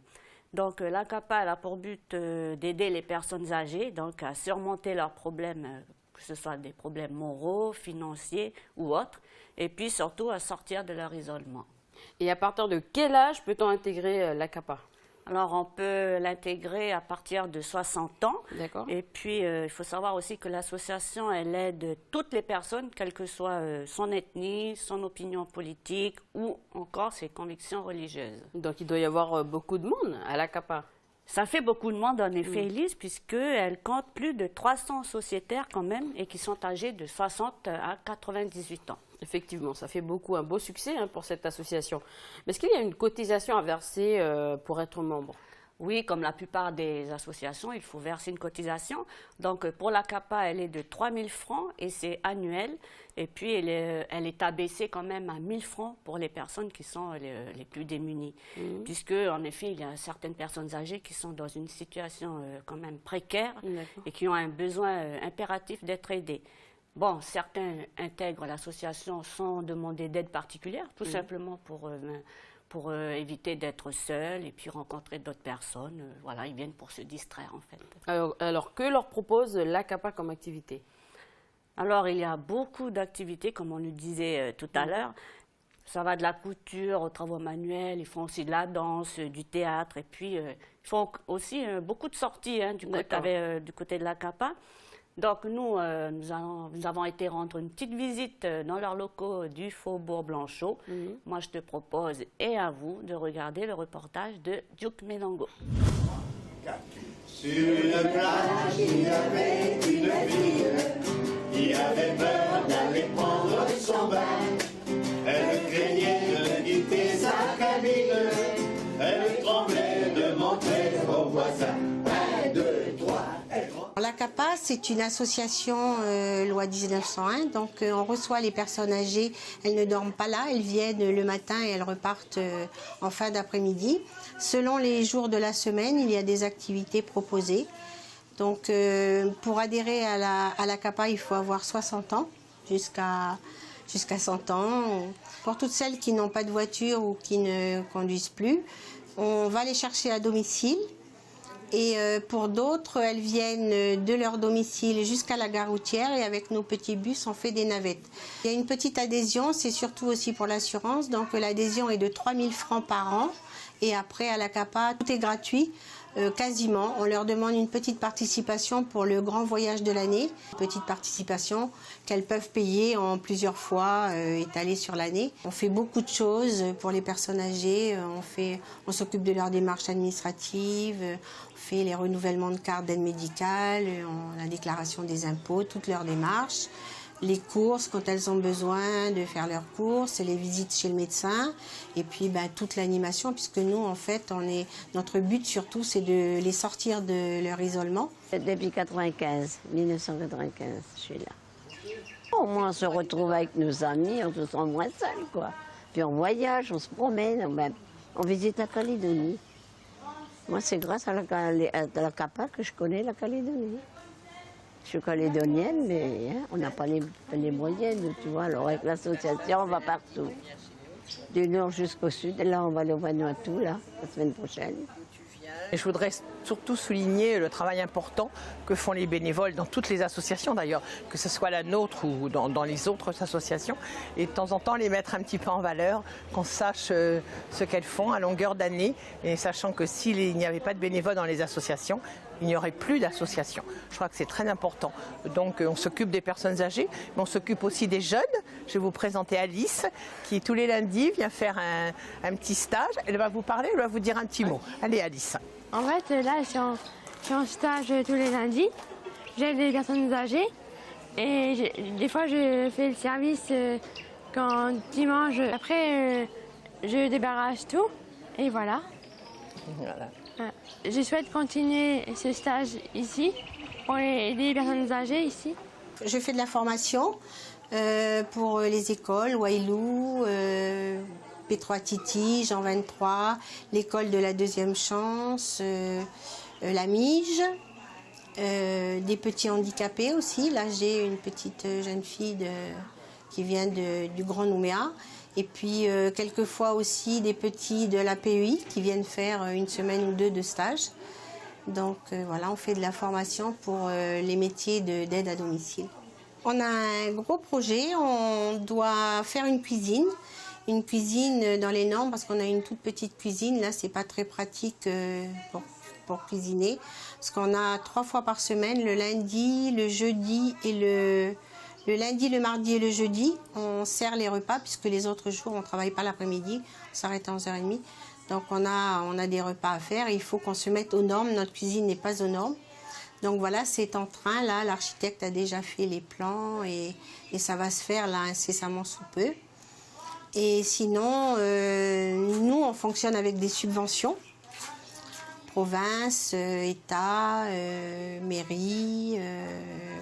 Donc, l'ACAPA, elle a pour but d'aider les personnes âgées donc, à surmonter leurs problèmes, que ce soit des problèmes moraux, financiers ou autres. Et puis surtout à sortir de leur isolement. Et à partir de quel âge peut-on intégrer l'ACAPA? Alors on peut l'intégrer à partir de 60 ans. D'accord. Et puis il faut savoir aussi que l'association, elle aide toutes les personnes, quelle que soit son ethnie, son opinion politique ou encore ses convictions religieuses. Donc il doit y avoir beaucoup de monde à l'ACAPA. Ça fait beaucoup de monde en effet, Élise, puisqu'elle compte plus de 300 sociétaires quand même et qui sont âgés de 60 à 98 ans. Effectivement, ça fait beaucoup, un beau succès pour cette association. Mais est-ce qu'il y a une cotisation à verser pour être membre? Oui, comme la plupart des associations, il faut verser une cotisation. Donc, pour l'ACAPA, elle est de 3 000 francs et c'est annuel. Et puis, elle est abaissée quand même à 1 000 francs pour les personnes qui sont les plus démunies. Puisque, en effet, il y a certaines personnes âgées qui sont dans une situation quand même précaire et qui ont un besoin impératif d'être aidées. Bon, certains intègrent l'association sans demander d'aide particulière, tout simplement pour éviter d'être seuls et puis rencontrer d'autres personnes. Voilà, ils viennent pour se distraire en fait. Alors que leur propose l'ACAPA comme activité? Alors, il y a beaucoup d'activités, comme on le disait tout à l'heure. Ça va de la couture aux travaux manuels, ils font aussi de la danse, du théâtre et puis ils font aussi beaucoup de sorties du côté de l'ACAPA. Donc nous avons été rendre une petite visite dans leurs locaux du Faubourg Blanchot. Moi, je te propose, et à vous, de regarder le reportage de Duke Menango. Sur une plage, il y avait une fille qui avait peur d'aller prendre son bain. Elle craignait de quitter sa cabine. Elle tremblait de montrer aux voisins. 1, 2, 3, L'ACAPA, c'est une association loi 1901, donc on reçoit les personnes âgées, elles ne dorment pas là, elles viennent le matin et elles repartent en fin d'après-midi. Selon les jours de la semaine, il y a des activités proposées. Donc pour adhérer à l'ACAPA, il faut avoir 60 ans jusqu'à 100 ans. Pour toutes celles qui n'ont pas de voiture ou qui ne conduisent plus, on va les chercher à domicile. Et pour d'autres, elles viennent de leur domicile jusqu'à la gare routière et avec nos petits bus, on fait des navettes. Il y a une petite adhésion, c'est surtout aussi pour l'assurance. Donc l'adhésion est de 3 000 francs par an. Et après, à la CAPA, tout est gratuit, quasiment. On leur demande une petite participation pour le grand voyage de l'année. Une petite participation qu'elles peuvent payer en plusieurs fois, étalée sur l'année. On fait beaucoup de choses pour les personnes âgées. On s'occupe de leurs démarches administratives. On fait les renouvellements de cartes d'aide médicale, la déclaration des impôts, toutes leurs démarches. Les courses, quand elles ont besoin de faire leurs courses, les visites chez le médecin, et puis toute l'animation, puisque nous, en fait, notre but surtout, c'est de les sortir de leur isolement. Depuis 1995, je suis là. Au moins, on se retrouve avec nos amis, on se sent moins seul, quoi. Puis on voyage, on se promène, on visite la Calédonie. Moi, c'est grâce à la CAPA que je connais la Calédonie. Je suis calédonienne, mais on n'a pas les moyens, tu vois. Alors avec l'association, on va partout. Du nord jusqu'au sud. Et là, on va aller au Vanuatu, là, la semaine prochaine. Et je voudrais surtout souligner le travail important que font les bénévoles dans toutes les associations d'ailleurs, que ce soit la nôtre ou dans les autres associations, et de temps en temps les mettre un petit peu en valeur, qu'on sache ce qu'elles font à longueur d'année, et sachant que s'il n'y avait pas de bénévoles dans les associations, il n'y aurait plus d'associations. Je crois que c'est très important. Donc on s'occupe des personnes âgées, mais on s'occupe aussi des jeunes. Je vais vous présenter Alice, qui tous les lundis vient faire un petit stage. Elle va vous parler, elle va vous dire un petit mot. Allez Alice. En fait, là, je suis en stage tous les lundis. J'aide les personnes âgées. Et des fois, je fais le service quand dimanche. Après, je débarrasse tout. Et voilà. Voilà. Je souhaite continuer ce stage ici pour aider les personnes âgées ici. Je fais de la formation pour les écoles, Wailou, P3 Titi, Jean 23, l'école de la deuxième chance, la Mige, des petits handicapés aussi. Là, j'ai une petite jeune fille qui vient du Grand Nouméa. Et puis, quelquefois aussi des petits de la PEI qui viennent faire une semaine ou deux de stage. Donc, voilà, on fait de la formation pour les métiers d'aide à domicile. On a un gros projet, on doit faire une cuisine dans les normes parce qu'on a une toute petite cuisine. Là, c'est pas très pratique pour cuisiner parce qu'on a 3 fois par semaine, le lundi, le jeudi et le lundi, le mardi et le jeudi, on sert les repas puisque les autres jours, on ne travaille pas l'après-midi, on s'arrête à 11h30. Donc on a des repas à faire et il faut qu'on se mette aux normes. Notre cuisine n'est pas aux normes. Donc voilà, c'est en train. Là, l'architecte a déjà fait les plans et ça va se faire là incessamment sous peu. Et sinon, nous, on fonctionne avec des subventions. Province, État, mairie,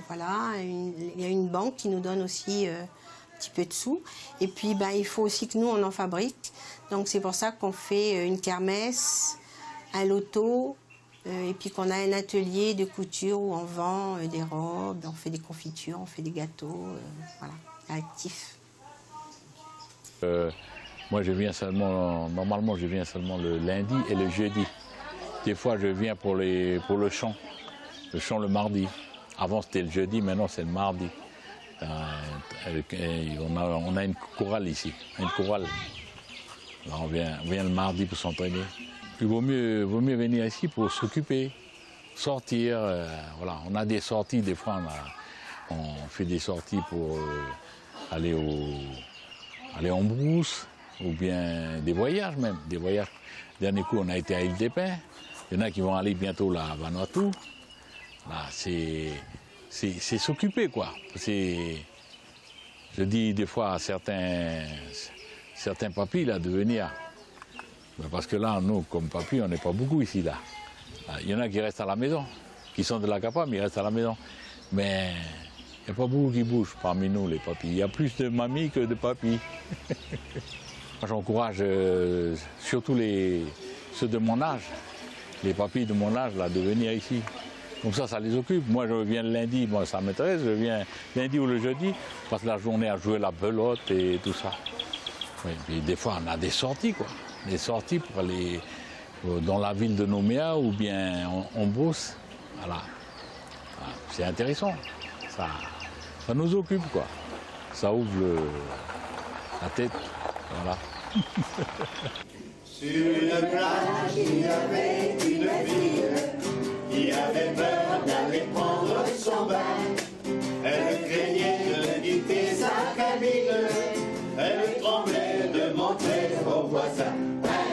voilà. Il y a une banque qui nous donne aussi un petit peu de sous. Et puis, il faut aussi que nous, on en fabrique. Donc, c'est pour ça qu'on fait une kermesse, un loto, et puis qu'on a un atelier de couture où on vend des robes, on fait des confitures, on fait des gâteaux, voilà, actif. Moi, je viens seulement, normalement, je viens seulement le lundi et le jeudi. Des fois, je viens pour le chant le mardi. Avant, c'était le jeudi, maintenant, c'est le mardi. On a une chorale ici, une chorale. Là, on vient le mardi pour s'entraîner. Il vaut mieux venir ici pour s'occuper, sortir. Voilà. On a des sorties, des fois, on fait des sorties pour aller en brousse, ou bien des voyages même. Des voyages. Dernier coup, on a été à Île-des-Pins. Il y en a qui vont aller bientôt là, à Vanuatu. Là, c'est s'occuper, quoi. Je dis des fois à certains papis là, de venir. Parce que là, nous, comme papis, on n'est pas beaucoup ici, là. Il y en a qui restent à la maison, qui sont de la CAPA, mais ils restent à la maison. Mais il n'y a pas beaucoup qui bougent parmi nous, les papis. Il y a plus de mamies que de papis. Moi, j'encourage surtout ceux de mon âge, les papis de mon âge, là, de venir ici. Comme ça les occupe. Moi, je viens le lundi, moi, ça m'intéresse. Je viens lundi ou le jeudi, je passe la journée à jouer la belote et tout ça. Oui, et des fois, on a des sorties, quoi. Des sorties pour aller dans la ville de Nouméa ou bien en Brousse. Voilà. C'est intéressant. Ça nous occupe, quoi. Ça ouvre la tête. Voilà. Sur une plage, il y avait une fille qui avait peur d'aller prendre son bain. Elle craignait de quitter sa cabine. Elle tremblait de montrer aux voisins.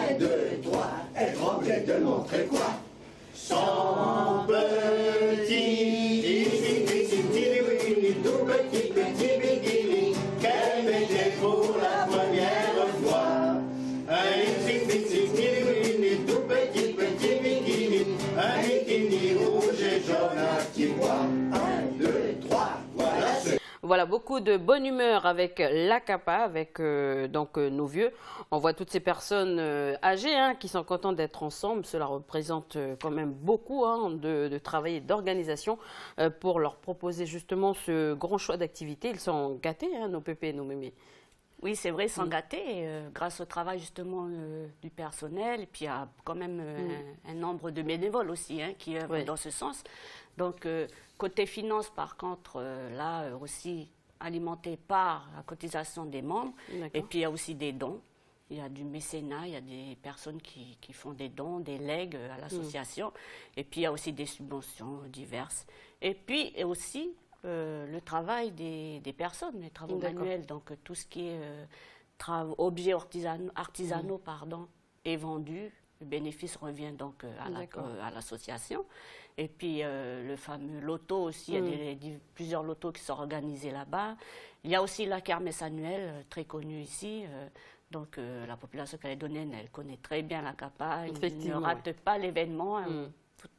1, 2, 3, elle tremblait de montrer quoi? Son petit, tout petit bikini qu'elle mettait pour la première fois. Un tout petit bikini, un bikini rouge et jaune à petits pois. 1, 2, 3, voilà ce... Voilà, beaucoup de bonne humeur avec l'ACAPA, avec donc nos vieux. On voit toutes ces personnes âgées qui sont contentes d'être ensemble. Cela représente quand même beaucoup de travail et d'organisation pour leur proposer justement ce grand choix d'activités. Ils sont gâtés, nos pépés et nos mémés. Oui, c'est vrai, ils sont gâtés grâce au travail justement du personnel. Et puis il y a quand même un nombre de bénévoles aussi qui œuvrent dans ce sens. Donc côté finance, par contre, là aussi alimenté par la cotisation des membres. Et puis il y a aussi des dons. Il y a du mécénat, il y a des personnes qui font des dons, des legs à l'association. Et puis il y a aussi des subventions diverses. Et puis aussi le travail des personnes, les travaux manuels. Donc tout ce qui est objets artisanaux est vendu. Le bénéfice revient donc à l'association. Et puis le fameux loto aussi, il y a plusieurs lotos qui sont organisés là-bas. Il y a aussi la kermesse annuelle, très connue ici. Donc la population calédonienne, elle connaît très bien l'ACAPA. Elle ne rate pas l'événement.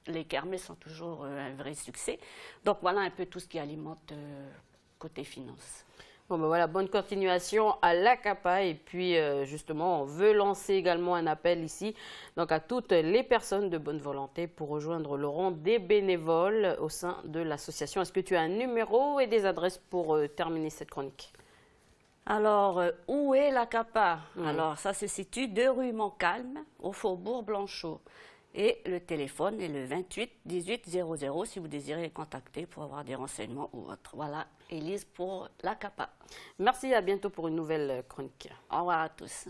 Les kermesses sont toujours un vrai succès. Donc voilà un peu tout ce qui alimente côté finance. Bon, ben voilà, bonne continuation à l'ACAPA. Et puis, justement, on veut lancer également un appel ici donc à toutes les personnes de bonne volonté pour rejoindre le rang des bénévoles au sein de l'association. Est-ce que tu as un numéro et des adresses pour terminer cette chronique? Alors, où est l'ACAPA? Alors, ça se situe 2 rue Montcalm, au faubourg Blanchot. Et le téléphone est le 28 18 00 si vous désirez les contacter pour avoir des renseignements ou autre. Voilà, Élise pour l'ACAPA. Merci, à bientôt pour une nouvelle chronique. Au revoir à tous.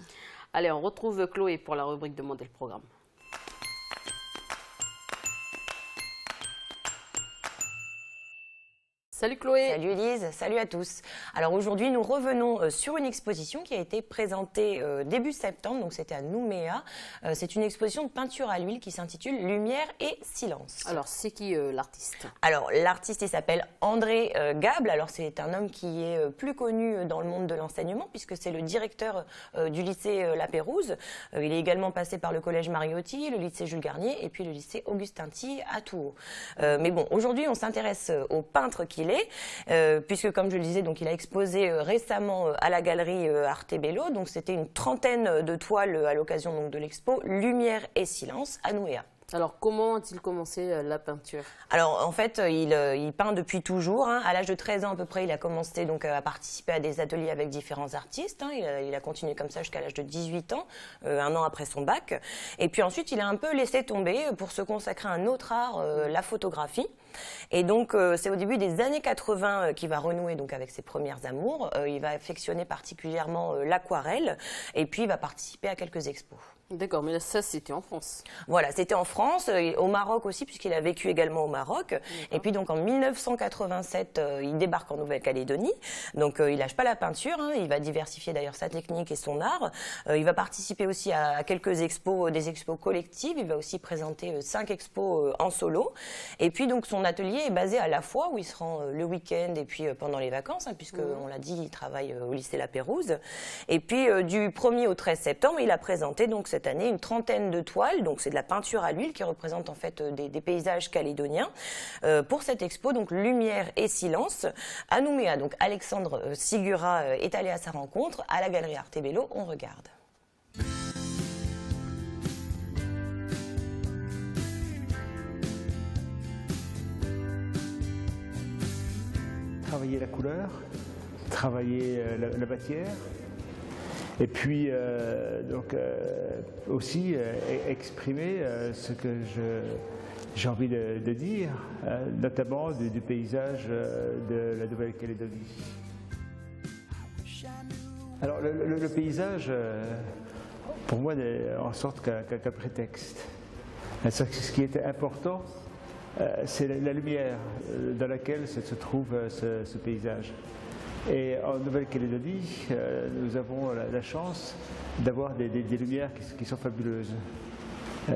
Allez, on retrouve Chloé pour la rubrique Demandez le programme. Salut Chloé. Salut Elise, salut à tous. Alors aujourd'hui, nous revenons sur une exposition qui a été présentée début septembre, donc c'était à Nouméa. C'est une exposition de peinture à l'huile qui s'intitule Lumière et silence. Alors c'est qui l'artiste? Alors l'artiste, il s'appelle André Gable. Alors c'est un homme qui est plus connu dans le monde de l'enseignement puisque c'est le directeur du lycée La Pérouse. Il est également passé par le collège Mariotti, le lycée Jules Garnier et puis le lycée Augustin Tille à Tours. Mais bon, aujourd'hui on s'intéresse au peintre qu'il est, puisque comme je le disais, donc il a exposé récemment à la galerie Artebello, donc c'était une trentaine de toiles à l'occasion de l'expo Lumière et silence à Nouméa. Alors, comment a-t-il commencé la peinture? Alors, en fait, il peint depuis toujours. À l'âge de 13 ans à peu près, il a commencé donc, à participer à des ateliers avec différents artistes. Il a continué comme ça jusqu'à l'âge de 18 ans, un an après son bac. Et puis ensuite, il a un peu laissé tomber pour se consacrer à un autre art, la photographie. Et donc, c'est au début des années 80 qu'il va renouer donc, avec ses premières amours. Il va affectionner particulièrement l'aquarelle et puis il va participer à quelques expos. D'accord, mais ça, c'était en France. Voilà, c'était en France, et au Maroc aussi, puisqu'il a vécu également au Maroc. Et puis, donc, en 1987, il débarque en Nouvelle-Calédonie. Donc, il lâche pas la peinture. Il va diversifier d'ailleurs sa technique et son art. Il va participer aussi à quelques expos, des expos collectives. Il va aussi présenter 5 expos en solo. Et puis, donc, son atelier est basé à La Foix, où il se rend le week-end et puis pendant les vacances, puisque, on l'a dit, il travaille au lycée La Pérouse. Et puis, du 1er au 13 septembre, il a présenté, donc, cette année une trentaine de toiles, donc c'est de la peinture à l'huile qui représente en fait des paysages calédoniens pour cette expo donc Lumière et silence à Nouméa. Donc Alexandre Sigura est allé à sa rencontre à la galerie Artebello. On regarde. Travailler la couleur, travailler la matière. Et puis aussi exprimer ce que j'ai envie de dire, notamment du paysage de la Nouvelle-Calédonie. Alors le paysage, pour moi, n'est en sorte qu'un prétexte. Ce qui était important, c'est la lumière dans laquelle se trouve ce paysage. Et en Nouvelle-Calédonie, nous avons la chance d'avoir des lumières qui sont fabuleuses.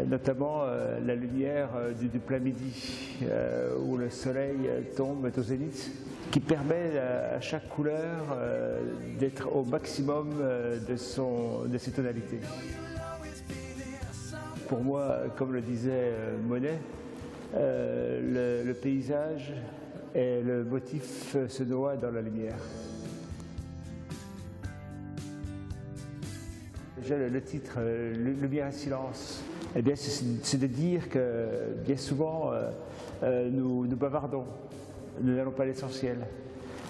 Notamment la lumière du plein midi, où le soleil tombe au zénith, qui permet à chaque couleur d'être au maximum de ses tonalités. Pour moi, comme le disait Monet, le paysage et le motif se noient dans la lumière. Déjà le titre, Lumière et silence, eh bien, c'est de dire que bien souvent nous bavardons, nous n'allons pas à l'essentiel.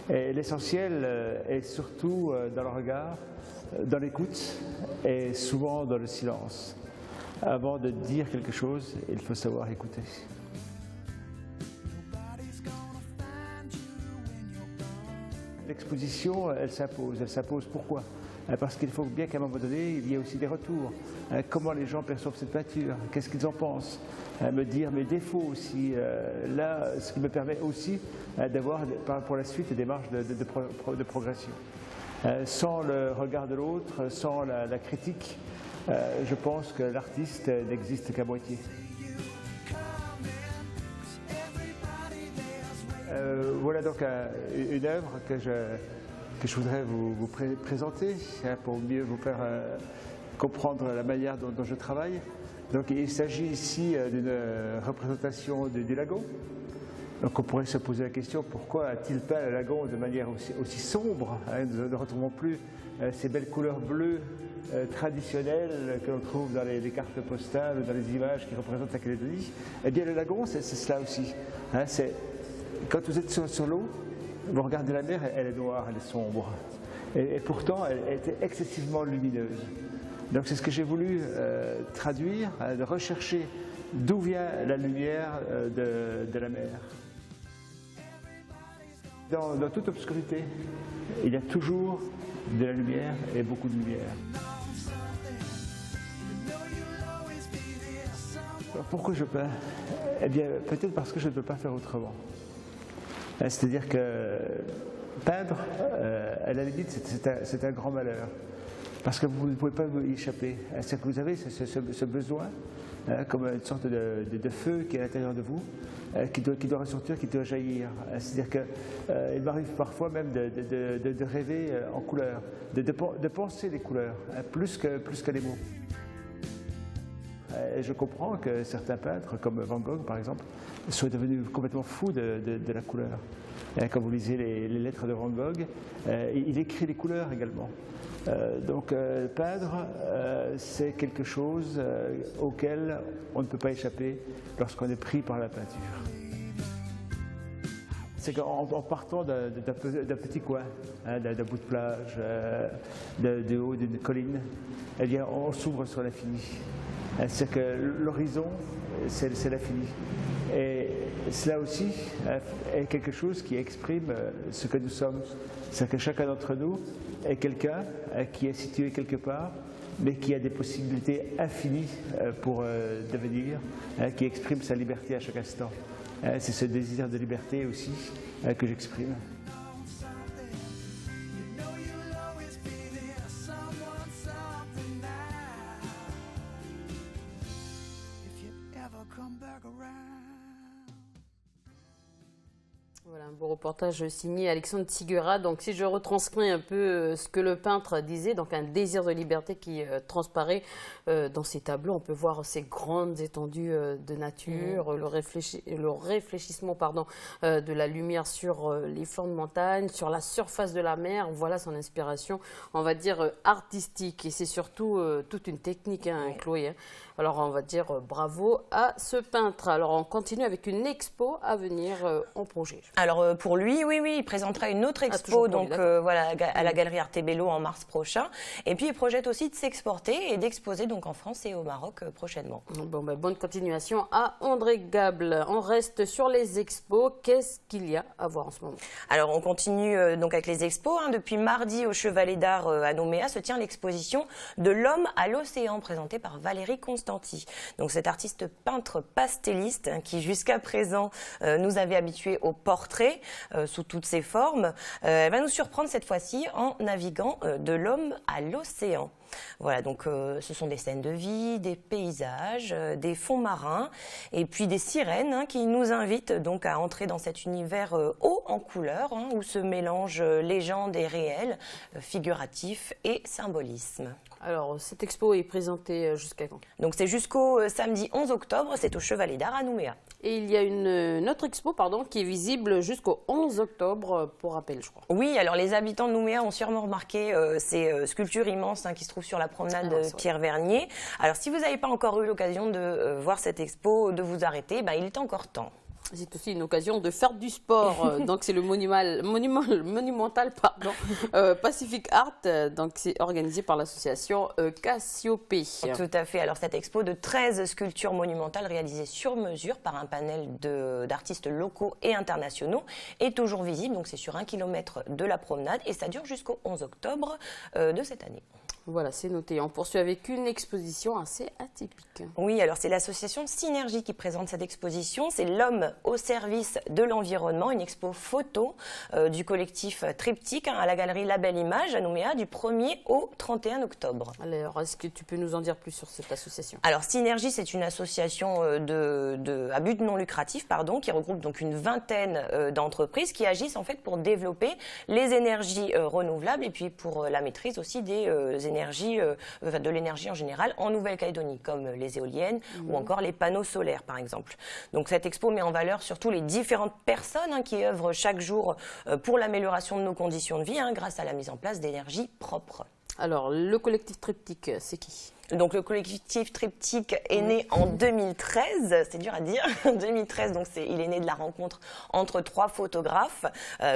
Et l'essentiel est surtout dans le regard, dans l'écoute et souvent dans le silence. Avant de dire quelque chose, il faut savoir écouter. L'exposition, elle s'impose. Elle s'impose pourquoi? Parce qu'il faut bien qu'à un moment donné, il y ait aussi des retours. Comment les gens perçoivent cette peinture? Qu'est-ce qu'ils en pensent? Me dire mes défauts aussi. Là, ce qui me permet aussi d'avoir pour la suite des marges de progression. Sans le regard de l'autre, sans la critique, je pense que l'artiste n'existe qu'à moitié. Voilà donc une œuvre que je voudrais vous présenter pour mieux vous faire comprendre la manière dont je travaille. Donc il s'agit ici d'une représentation du lagon. Donc on pourrait se poser la question, pourquoi a-t-il peint le lagon de manière aussi sombre? Nous ne retrouvons plus ces belles couleurs bleues traditionnelles que l'on trouve dans les cartes postales ou dans les images qui représentent la Calédonie. Eh bien le lagon, c'est cela aussi. Quand vous êtes sur l'eau, vous regardez la mer, elle est noire, elle est sombre. Et pourtant, elle était excessivement lumineuse. Donc c'est ce que j'ai voulu traduire, de rechercher d'où vient la lumière de la mer. Dans toute obscurité, il y a toujours de la lumière et beaucoup de lumière. Alors pourquoi je peins? Eh bien, peut-être parce que je ne peux pas faire autrement. C'est-à-dire que peindre, à la limite, c'est un grand malheur. Parce que vous ne pouvez pas vous y échapper. C'est que vous avez ce besoin, comme une sorte de feu qui est à l'intérieur de vous, qui doit ressortir, qui doit jaillir. C'est-à-dire qu'il m'arrive parfois même de rêver en couleurs, de penser les couleurs, plus que les mots. Et je comprends que certains peintres, comme Van Gogh par exemple, soient devenus complètement fous de la couleur. Quand vous lisez les lettres de Van Gogh, il écrit les couleurs également. Donc peindre, c'est quelque chose auquel on ne peut pas échapper lorsqu'on est pris par la peinture. C'est qu'en partant d'un petit coin, d'un bout de plage, de haut d'une colline, eh bien, on s'ouvre sur l'infini. C'est que l'horizon, c'est l'infini. Et cela aussi est quelque chose qui exprime ce que nous sommes. C'est que chacun d'entre nous est quelqu'un qui est situé quelque part, mais qui a des possibilités infinies pour devenir, qui exprime sa liberté à chaque instant. C'est ce désir de liberté aussi que j'exprime. Voilà un beau reportage signé Alexandre Tsigura. Donc si je retranscris un peu ce que le peintre disait, donc un désir de liberté qui transparaît dans ces tableaux. On peut voir ces grandes étendues de nature, le réfléchissement de la lumière sur les flancs de montagne, sur la surface de la mer. Voilà son inspiration, on va dire, artistique. Et c'est surtout toute une technique, Chloé. Alors on va dire bravo à ce peintre. Alors on continue avec une expo à venir en projet. Alors pour lui, oui, il présentera une autre expo voilà, à la Galerie Artebello en mars prochain. Et puis il projette aussi de s'exporter et d'exposer donc en France et au Maroc prochainement. Bon, bonne continuation à André Gable. On reste sur les expos. Qu'est-ce qu'il y a à voir en ce moment? Alors on continue donc avec les expos. Depuis mardi au Chevalet d'Art à Nouméa se tient l'exposition de l'homme à l'océan présentée par Valérie Constanti. Donc cet artiste peintre pastelliste qui jusqu'à présent nous avait habitués au portrait sous toutes ses formes, elle va nous surprendre cette fois-ci en naviguant de l'homme à l'océan. Voilà, donc ce sont des scènes de vie, des paysages, des fonds marins et puis des sirènes qui nous invitent donc à entrer dans cet univers haut en couleurs où se mélangent légende et réel, figuratif et symbolisme. Alors, cette expo est présentée jusqu'à quand? Donc c'est jusqu'au samedi 11 octobre, c'est au Chevalet d'Art à Nouméa. Et il y a une autre expo qui est visible jusqu'au 11 octobre, pour rappel, je crois. Oui, alors les habitants de Nouméa ont sûrement remarqué ces sculptures immenses qui se trouvent sur la promenade Pierre Vernier. Alors si vous n'avez pas encore eu l'occasion de voir cette expo, de vous arrêter, il est encore temps. C'est aussi une occasion de faire du sport. Donc c'est le monumental Pacific Art. Donc c'est organisé par l'association Cassiopée. Tout à fait. Alors cette expo de 13 sculptures monumentales réalisées sur mesure par un panel d'artistes locaux et internationaux est toujours visible. Donc c'est sur 1 km de la promenade et ça dure jusqu'au 11 octobre de cette année. Voilà, c'est noté. On poursuit avec une exposition assez atypique. Oui, alors c'est l'association Synergie qui présente cette exposition. C'est l'homme au service de l'environnement, une expo photo du collectif Triptyque à la galerie La Belle Image à Nouméa du 1er au 31 octobre. Alors, est-ce que tu peux nous en dire plus sur cette association? Alors, Synergie, c'est une association à but non lucratif, qui regroupe donc une vingtaine d'entreprises qui agissent en fait pour développer les énergies renouvelables et puis pour la maîtrise aussi des de l'énergie en général en Nouvelle-Calédonie, comme les éoliennes ou encore les panneaux solaires, par exemple. Donc cette expo met en valeur surtout les différentes personnes qui œuvrent chaque jour pour l'amélioration de nos conditions de vie grâce à la mise en place d'énergie propre. Alors, le collectif Triptyque, c'est qui? Donc le collectif Triptyque est né en 2013, c'est dur à dire, 2013, donc il est né de la rencontre entre 3 photographes,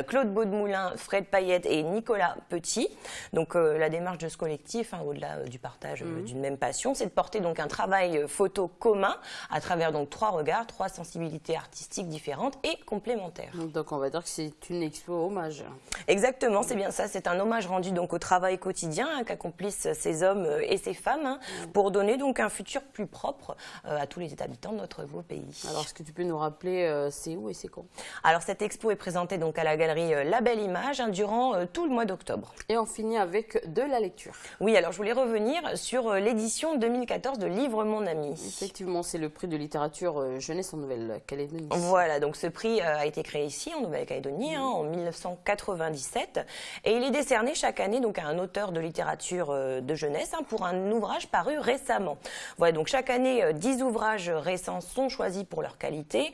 Claude Baudemoulin, Fred Payette et Nicolas Petit. Donc la démarche de ce collectif, au-delà du partage d'une même passion, c'est de porter donc un travail photo commun à travers donc 3 regards, 3 sensibilités artistiques différentes et complémentaires. Donc on va dire que c'est une expo hommage. Exactement, c'est bien ça, c'est un hommage rendu donc au travail quotidien qu'accomplissent ces hommes et ces femmes pour donner donc un futur plus propre à tous les habitants de notre beau pays. Alors, est-ce que tu peux nous rappeler c'est où et c'est quand? Alors, cette expo est présentée donc à la galerie La Belle Image durant tout le mois d'octobre. Et on finit avec de la lecture. Oui, alors je voulais revenir sur l'édition 2014 de Livre Mon Ami. Effectivement, c'est le prix de littérature jeunesse en Nouvelle-Calédonie. Voilà, donc ce prix a été créé ici en Nouvelle-Calédonie en 1997 et il est décerné chaque année donc à un auteur de littérature de jeunesse pour un ouvrage paru récemment. Voilà, donc chaque année, 10 ouvrages récents sont choisis pour leur qualité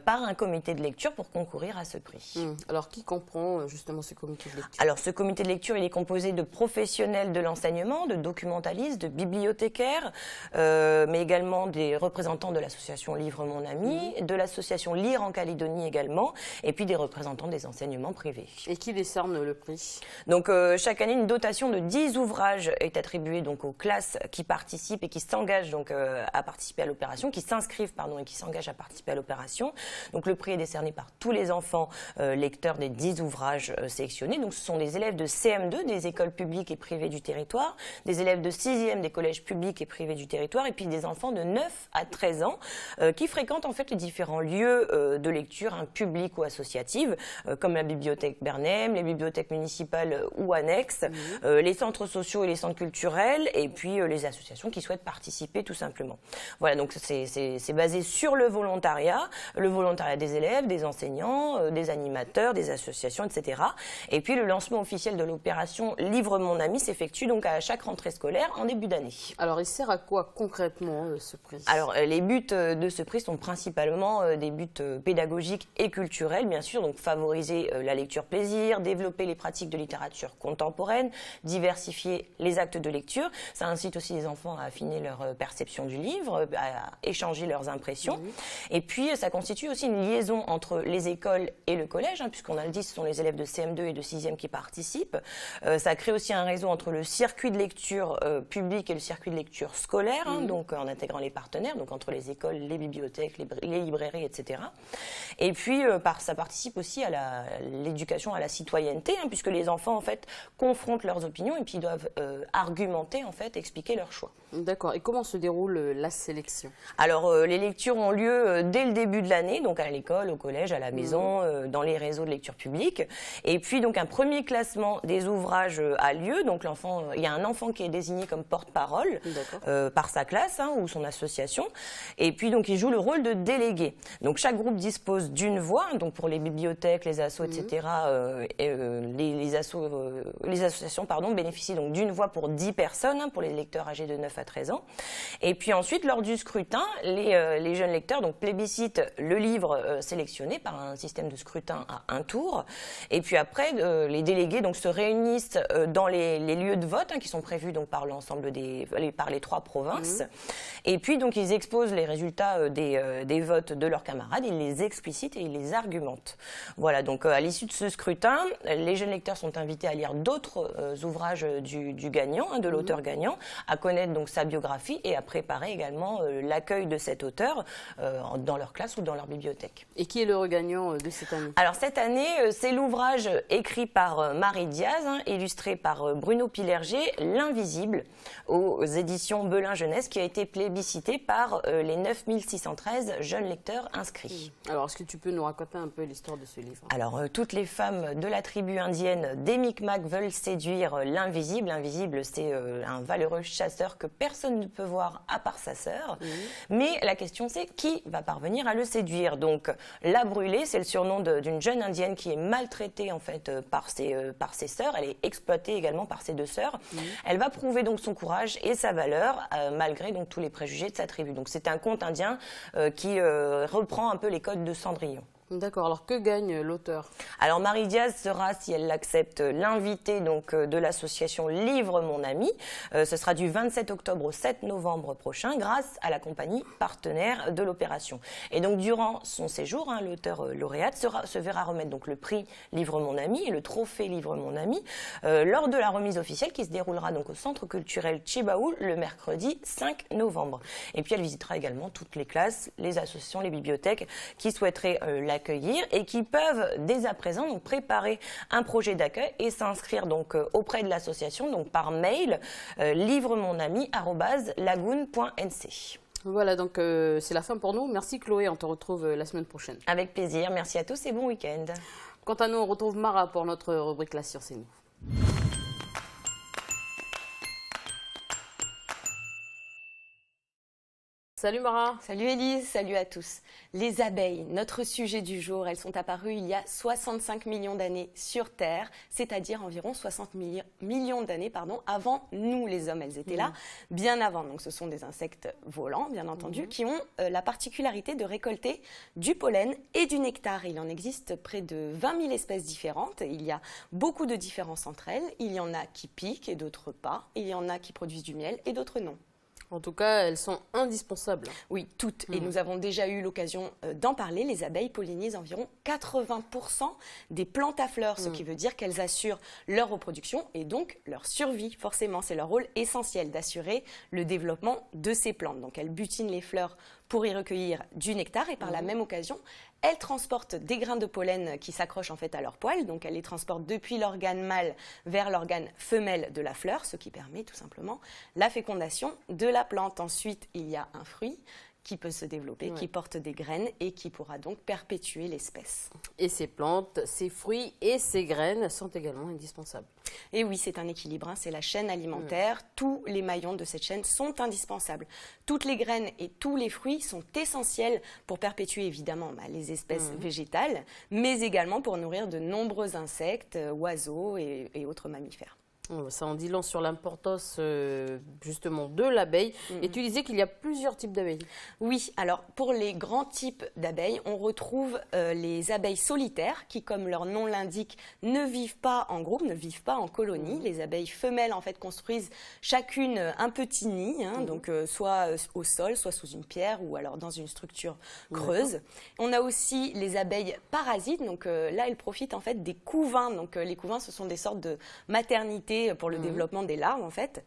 par un comité de lecture pour concourir à ce prix. Alors, qui comprend justement ce comité de lecture? Alors, ce comité de lecture, il est composé de professionnels de l'enseignement, de documentalistes, de bibliothécaires, mais également des représentants de l'association Livre Mon Ami, de l'association Lire en Calédonie également, et puis des représentants des enseignements privés. Et qui décerne le prix? Donc, chaque année, une dotation de 10 ouvrages est attribuée donc aux classes qui participent et qui s'engagent donc à participer à l'opération, qui s'inscrivent et qui s'engagent à participer à l'opération. Donc le prix est décerné par tous les enfants lecteurs des 10 ouvrages sélectionnés. Donc ce sont des élèves de CM2 des écoles publiques et privées du territoire, des élèves de 6e des collèges publics et privés du territoire, et puis des enfants de 9 à 13 ans qui fréquentent en fait les différents lieux de lecture publics ou associatives, comme la bibliothèque Bernheim, les bibliothèques municipales ou annexes, les centres sociaux et les centres culturels, et puis les associations qui souhaitent participer tout simplement. Voilà, donc c'est basé sur le volontariat des élèves, des enseignants, des animateurs, des associations, etc. Et puis le lancement officiel de l'opération Livre Mon Ami s'effectue donc à chaque rentrée scolaire en début d'année. Alors il sert à quoi concrètement ce prix? Alors les buts de ce prix sont principalement des buts pédagogiques et culturels, bien sûr, donc favoriser la lecture plaisir, développer les pratiques de littérature contemporaine, diversifier les actes de lecture. Ça incite aussi aussi les enfants à affiner leur perception du livre, à échanger leurs impressions. Et puis, ça constitue aussi une liaison entre les écoles et le collège, hein, puisqu'on a le dit, ce sont les élèves de CM2 et de 6e qui participent. Ça crée aussi un réseau entre le circuit de lecture public et le circuit de lecture scolaire, hein, donc en intégrant les partenaires, donc entre les écoles, les bibliothèques, les librairies, etc. Et puis, ça participe aussi à l'éducation à la citoyenneté, hein, puisque les enfants, en fait, confrontent leurs opinions et puis doivent argumenter, en fait, expliquer leurs choix. D'accord. Et comment se déroule la sélection? Alors, les lectures ont lieu dès le début de l'année, donc à l'école, au collège, à la maison, dans les réseaux de lecture publique. Et puis, donc, un premier classement des ouvrages a lieu. Donc, il y a un enfant qui est désigné comme porte-parole par sa classe, hein, ou son association. Et puis, donc, il joue le rôle de délégué. Donc, chaque groupe dispose d'une voix. Donc, pour les bibliothèques, les assos, etc., les associations bénéficient donc d'une voix pour 10 personnes, hein, pour les lecteurs âgés de 9 à 13 ans. Et puis ensuite, lors du scrutin, les jeunes lecteurs donc, plébiscitent le livre sélectionné par un système de scrutin à un tour. Et puis après, les délégués donc, se réunissent dans les lieux de vote, hein, qui sont prévus donc, par l'ensemble par les 3 provinces. Et puis, donc, ils exposent les résultats des votes de leurs camarades, ils les explicitent et ils les argumentent. Voilà, donc à l'issue de ce scrutin, les jeunes lecteurs sont invités à lire d'autres ouvrages du gagnant, hein, de l'auteur gagnant, à connaître donc sa biographie et à préparer également l'accueil de cet auteur dans leur classe ou dans leur bibliothèque. Et qui est le gagnant de cette année? Alors cette année, c'est l'ouvrage écrit par Marie Diaz, hein, illustré par Bruno Pilerger, L'Invisible, aux éditions Belin Jeunesse, qui a été plébiscité par les 9613 jeunes lecteurs inscrits. Alors, est-ce que tu peux nous raconter un peu l'histoire de ce livre? Alors, toutes les femmes de la tribu indienne des Micmacs veulent séduire l'invisible. L'invisible, c'est un valeureux chasseur que personne ne peut voir à part sa sœur. Mais la question, c'est qui va parvenir à le séduire? Donc, la brûlée, c'est le surnom d'une jeune indienne qui est maltraitée en fait par ses sœurs. Elle est exploitée également par ses 2 sœurs. Elle va prouver donc son courage et sa valeur malgré donc tous les préjugés de sa tribu. Donc, c'est un conte indien qui reprend un peu les codes de Cendrillon. D'accord. Alors, que gagne l'auteur? Alors, Marie Diaz sera, si elle l'accepte, l'invitée donc de l'association Livre Mon Ami. Ce sera du 27 octobre au 7 novembre prochain, grâce à la compagnie partenaire de l'opération. Et donc, durant son séjour, hein, l'auteur lauréate se verra remettre donc le prix Livre Mon Ami et le trophée Livre Mon Ami lors de la remise officielle qui se déroulera donc au Centre culturel Chibaou le mercredi 5 novembre. Et puis, elle visitera également toutes les classes, les associations, les bibliothèques qui souhaiteraient l'accueillir et qui peuvent dès à présent donc, préparer un projet d'accueil et s'inscrire donc auprès de l'association donc par mail livremonami@lagoon.nc. Voilà, donc c'est la fin pour nous. Merci Chloé, on te retrouve la semaine prochaine. Avec plaisir, merci à tous et bon week-end. Quant à nous, on retrouve Mara pour notre rubrique La Science et nous. Salut Mara. Salut Élise, salut à tous. Les abeilles, notre sujet du jour, elles sont apparues il y a 65 millions d'années sur Terre, c'est-à-dire environ 60 millions d'années avant nous les hommes. Elles étaient là bien avant. Donc ce sont des insectes volants, bien entendu, qui ont la particularité de récolter du pollen et du nectar. Il en existe près de 20 000 espèces différentes. Il y a beaucoup de différences entre elles. Il y en a qui piquent et d'autres pas. Il y en a qui produisent du miel et d'autres non. En tout cas, elles sont indispensables. Oui, toutes. Et nous avons déjà eu l'occasion d'en parler. Les abeilles pollinisent environ 80% des plantes à fleurs, ce qui veut dire qu'elles assurent leur reproduction et donc leur survie. Forcément, c'est leur rôle essentiel d'assurer le développement de ces plantes. Donc, elles butinent les fleurs pour y recueillir du nectar et par la même occasion, elles transportent des grains de pollen qui s'accrochent en fait à leurs poils. Donc, elles les transportent depuis l'organe mâle vers l'organe femelle de la fleur, ce qui permet tout simplement la fécondation de la plante. Ensuite, il y a un fruit qui peut se développer, qui porte des graines et qui pourra donc perpétuer l'espèce. Et ces plantes, ces fruits et ces graines sont également indispensables. Et oui, c'est un équilibre, hein, c'est la chaîne alimentaire. Tous les maillons de cette chaîne sont indispensables. Toutes les graines et tous les fruits sont essentiels pour perpétuer évidemment les espèces végétales, mais également pour nourrir de nombreux insectes, oiseaux et autres mammifères. Ça en dit long sur l'importance justement de l'abeille. Et tu disais qu'il y a plusieurs types d'abeilles. Oui, alors pour les grands types d'abeilles, on retrouve les abeilles solitaires qui, comme leur nom l'indique, ne vivent pas en groupe, ne vivent pas en colonie. Les abeilles femelles en fait construisent chacune un petit nid, donc soit au sol, soit sous une pierre ou alors dans une structure creuse. On a aussi les abeilles parasites, donc là elles profitent en fait des couvains. Donc les couvains, ce sont des sortes de maternités pour le développement des larves en fait.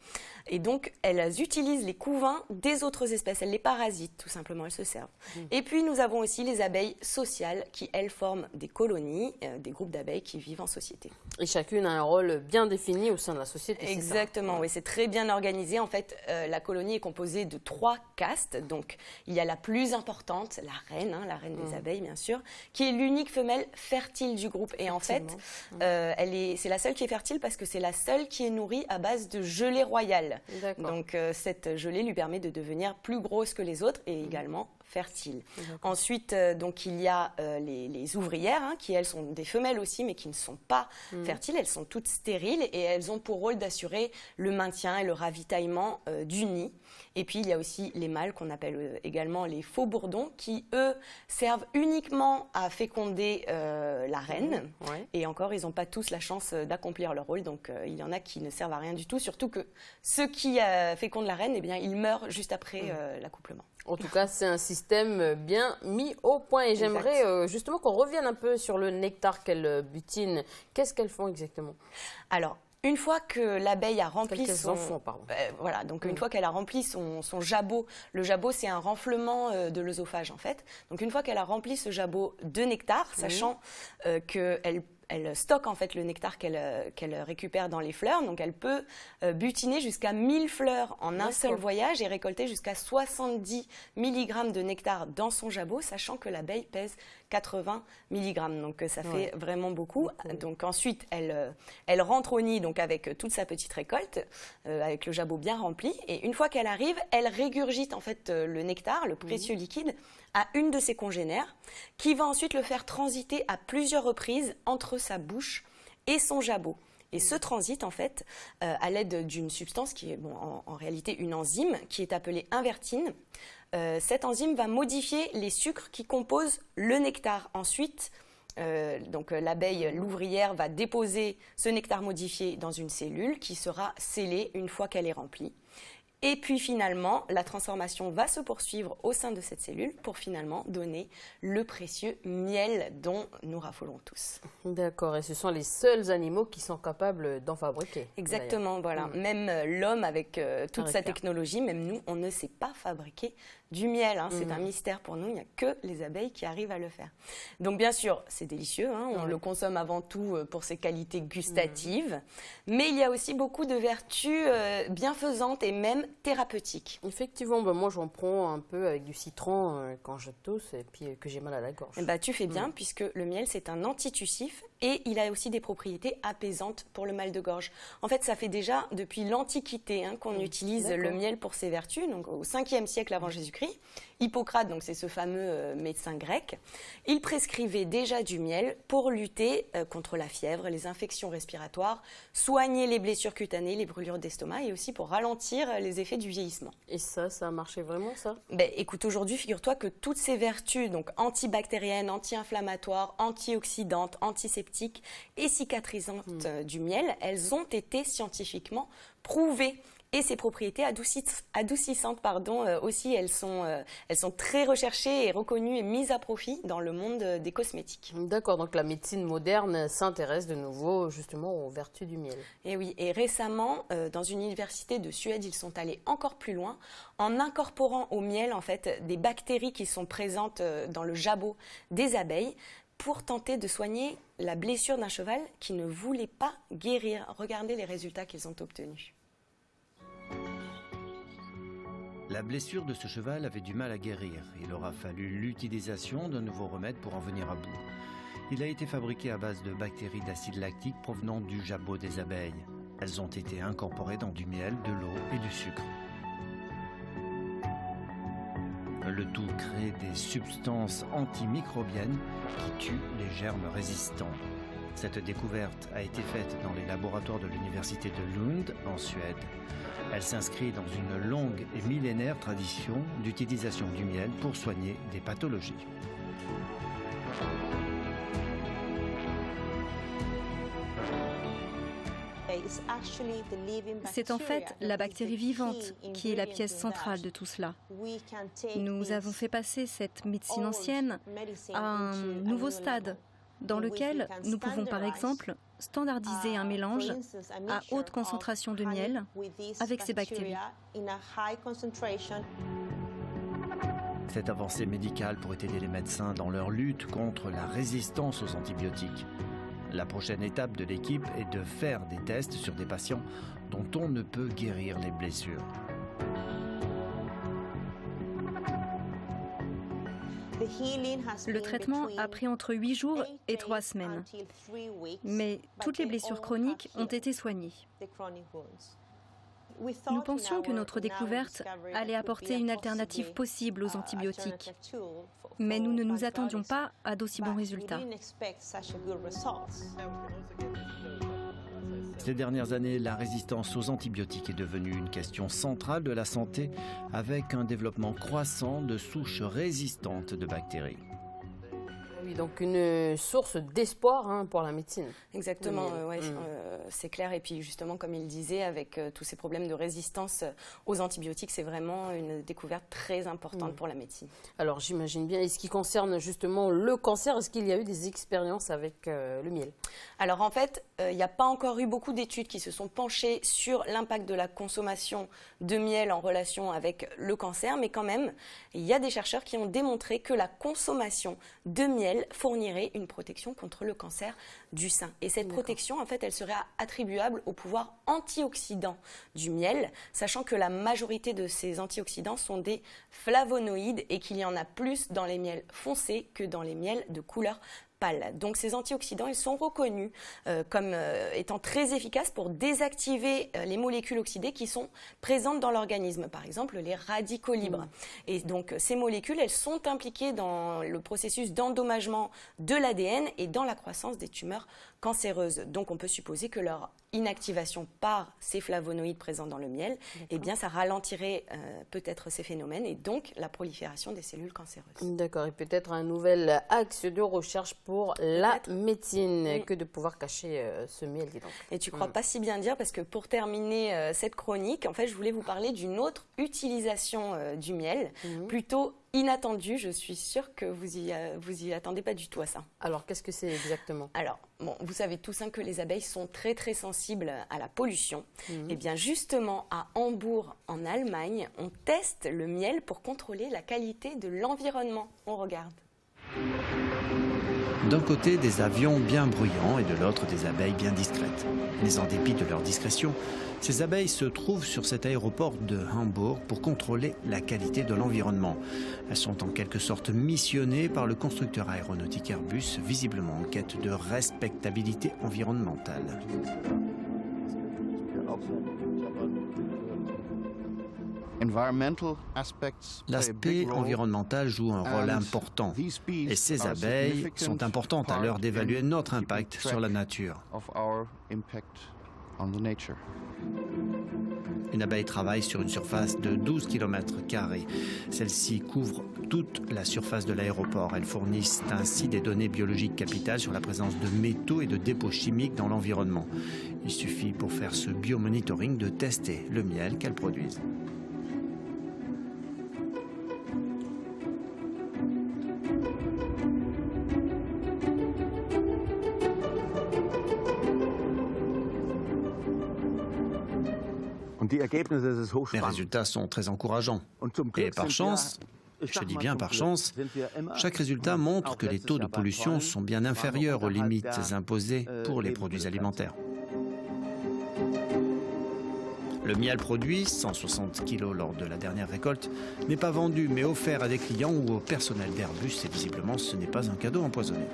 Et donc elles utilisent les couvains des autres espèces, elles les parasitent tout simplement, elles se servent. Et puis nous avons aussi les abeilles sociales qui elles forment des colonies, des groupes d'abeilles qui vivent en société. Et chacune a un rôle bien défini au sein de la société. Exactement, oui, c'est très bien organisé. En fait, la colonie est composée de 3 castes. Donc il y a la plus importante, la reine des abeilles bien sûr, qui est l'unique femelle fertile du groupe. Et en fait, c'est la seule qui est fertile parce que c'est la seule qui est nourrie à base de gelée royale. Donc cette gelée lui permet de devenir plus grosse que les autres et également fertile. Ensuite, donc il y a les ouvrières qui elles sont des femelles aussi mais qui ne sont pas fertiles, elles sont toutes stériles et elles ont pour rôle d'assurer le maintien et le ravitaillement du nid. Et puis il y a aussi les mâles qu'on appelle également les faux bourdons qui eux servent uniquement à féconder la reine. Et encore ils n'ont pas tous la chance d'accomplir leur rôle, donc il y en a qui ne servent à rien du tout, surtout que ceux qui fécondent la reine, eh bien, ils meurent juste après l'accouplement. En tout cas, c'est un système bien mis au point. Et j'aimerais justement qu'on revienne un peu sur le nectar qu'elles butinent. Qu'est-ce qu'elles font exactement? Alors, une fois que l'abeille a rempli une fois qu'elle a rempli son jabot, le jabot c'est un renflement de l'œsophage en fait. Donc une fois qu'elle a rempli ce jabot de nectar, sachant qu'elle stocke en fait le nectar qu'elle récupère dans les fleurs, donc elle peut butiner jusqu'à 1000 fleurs en un seul voyage et récolter jusqu'à 70 mg de nectar dans son jabot, sachant que l'abeille pèse 80 mg, donc ça fait vraiment beaucoup. Donc ensuite elle rentre au nid donc avec toute sa petite récolte, avec le jabot bien rempli, et une fois qu'elle arrive, elle régurgite en fait le nectar, le précieux liquide, à une de ses congénères, qui va ensuite le faire transiter à plusieurs reprises entre sa bouche et son jabot. Et ce transit, en fait, à l'aide d'une substance qui est en réalité une enzyme, qui est appelée invertine. Cette enzyme va modifier les sucres qui composent le nectar. Ensuite, l'abeille, l'ouvrière, va déposer ce nectar modifié dans une cellule qui sera scellée une fois qu'elle est remplie. Et puis finalement, la transformation va se poursuivre au sein de cette cellule pour finalement donner le précieux miel dont nous raffolons tous. D'accord, et ce sont les seuls animaux qui sont capables d'en fabriquer. Exactement, voilà. Même l'homme avec toute sa technologie, même nous, on ne sait pas fabriquer du miel. C'est un mystère pour nous, il n'y a que les abeilles qui arrivent à le faire. Donc bien sûr, c'est délicieux, on le consomme avant tout pour ses qualités gustatives, mais il y a aussi beaucoup de vertus bienfaisantes et même thérapeutiques. Effectivement, moi j'en prends un peu avec du citron quand je tousse et puis que j'ai mal à la gorge. Tu fais bien, puisque le miel c'est un antitussif et il a aussi des propriétés apaisantes pour le mal de gorge. En fait, ça fait déjà depuis l'Antiquité qu'on utilise le miel pour ses vertus, donc au 5e siècle avant Jésus-Christ. Hippocrate, donc c'est ce fameux médecin grec, il prescrivait déjà du miel pour lutter contre la fièvre, les infections respiratoires, soigner les blessures cutanées, les brûlures d'estomac et aussi pour ralentir les effets du vieillissement. Et ça a marché vraiment, ça? Écoute, aujourd'hui, figure-toi que toutes ces vertus, donc antibactériennes, anti-inflammatoires, antioxydantes, antiseptiques et cicatrisantes du miel, elles ont été scientifiquement prouvées. Et ses propriétés adoucissantes, aussi, elles sont très recherchées et reconnues et mises à profit dans le monde des cosmétiques. D'accord, donc la médecine moderne s'intéresse de nouveau justement aux vertus du miel. Et oui, et récemment, dans une université de Suède, ils sont allés encore plus loin en incorporant au miel en fait des bactéries qui sont présentes dans le jabot des abeilles pour tenter de soigner la blessure d'un cheval qui ne voulait pas guérir. Regardez les résultats qu'ils ont obtenus. La blessure de ce cheval avait du mal à guérir. Il aura fallu l'utilisation d'un nouveau remède pour en venir à bout. Il a été fabriqué à base de bactéries d'acide lactique provenant du jabot des abeilles. Elles ont été incorporées dans du miel, de l'eau et du sucre. Le tout crée des substances antimicrobiennes qui tuent les germes résistants. Cette découverte a été faite dans les laboratoires de l'université de Lund, en Suède. Elle s'inscrit dans une longue et millénaire tradition d'utilisation du miel pour soigner des pathologies. C'est en fait la bactérie vivante qui est la pièce centrale de tout cela. Nous avons fait passer cette médecine ancienne à un nouveau stade dans lequel nous pouvons par exemple standardiser un mélange à haute concentration de miel avec ces bactéries. Cette avancée médicale pourrait aider les médecins dans leur lutte contre la résistance aux antibiotiques. La prochaine étape de l'équipe est de faire des tests sur des patients dont on ne peut guérir les blessures. Le traitement a pris entre 8 jours et 3 semaines, mais toutes les blessures chroniques ont été soignées. Nous pensions que notre découverte allait apporter une alternative possible aux antibiotiques, mais nous ne nous attendions pas à d'aussi bons résultats. Ces dernières années, la résistance aux antibiotiques est devenue une question centrale de la santé avec un développement croissant de souches résistantes de bactéries. Oui, donc une source d'espoir pour la médecine. Exactement, c'est clair. Et puis justement, comme il disait, avec tous ces problèmes de résistance aux antibiotiques, c'est vraiment une découverte très importante pour la médecine. Alors j'imagine bien, et ce qui concerne justement le cancer, est-ce qu'il y a eu des expériences avec le miel? Alors en fait, il n'y a pas encore eu beaucoup d'études qui se sont penchées sur l'impact de la consommation de miel en relation avec le cancer, mais quand même, il y a des chercheurs qui ont démontré que la consommation de miel fournirait une protection contre le cancer du sein. Et cette protection, en fait, elle serait attribuable au pouvoir antioxydant du miel, sachant que la majorité de ces antioxydants sont des flavonoïdes et qu'il y en a plus dans les miels foncés que dans les miels de couleur pâle. Donc ces antioxydants, ils sont reconnus comme étant très efficaces pour désactiver les molécules oxydées qui sont présentes dans l'organisme, par exemple les radicaux libres. Et donc ces molécules, elles sont impliquées dans le processus d'endommagement de l'ADN et dans la croissance des tumeurs cancéreuses. Donc on peut supposer que leur inactivation par ces flavonoïdes présents dans le miel, eh bien ça ralentirait peut-être ces phénomènes et donc la prolifération des cellules cancéreuses. D'accord, et peut-être un nouvel axe de recherche pour la médecine que de pouvoir cacher ce miel, dis donc. Et tu crois pas si bien dire, parce que pour terminer cette chronique, en fait, je voulais vous parler d'une autre utilisation du miel, plutôt inattendue. Je suis sûre que vous y attendez pas du tout à ça. Alors, qu'est-ce que c'est exactement? Alors, bon, vous savez tous que les abeilles sont très très sensibles à la pollution. Et bien justement, à Hambourg, en Allemagne, on teste le miel pour contrôler la qualité de l'environnement. On regarde. D'un côté, des avions bien bruyants et de l'autre, des abeilles bien discrètes. Mais en dépit de leur discrétion, ces abeilles se trouvent sur cet aéroport de Hambourg pour contrôler la qualité de l'environnement. Elles sont en quelque sorte missionnées par le constructeur aéronautique Airbus, visiblement en quête de respectabilité environnementale. L'aspect environnemental joue un rôle important et ces abeilles sont importantes à l'heure d'évaluer notre impact sur la nature. Une abeille travaille sur une surface de 12 km². Celle-ci couvre toute la surface de l'aéroport. Elles fournissent ainsi des données biologiques capitales sur la présence de métaux et de dépôts chimiques dans l'environnement. Il suffit pour faire ce biomonitoring de tester le miel qu'elles produisent. Les résultats sont très encourageants. Et par chance, je dis bien par chance, chaque résultat montre que les taux de pollution sont bien inférieurs aux limites imposées pour les produits alimentaires. Le miel produit, 160 kg lors de la dernière récolte, n'est pas vendu mais offert à des clients ou au personnel d'Airbus et visiblement ce n'est pas un cadeau empoisonné.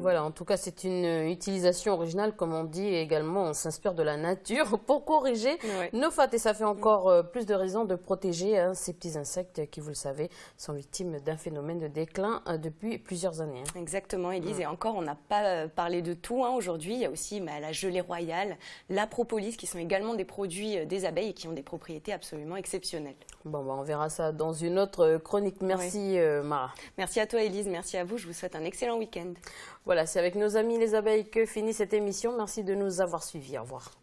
Voilà, en tout cas, c'est une utilisation originale, comme on dit, et également on s'inspire de la nature pour corriger nos fautes. Et ça fait encore plus de raisons de protéger ces petits insectes qui, vous le savez, sont victimes d'un phénomène de déclin depuis plusieurs années. Exactement, Élise. Et encore, on n'a pas parlé de tout aujourd'hui. Il y a aussi la gelée royale, la propolis, qui sont également des produits des abeilles et qui ont des propriétés absolument exceptionnelles. Bon, on verra ça dans une autre chronique. Merci Mara. Merci à toi Élise, merci à vous. Je vous souhaite un excellent week-end. Voilà, c'est avec nos amis les abeilles que finit cette émission. Merci de nous avoir suivis. Au revoir.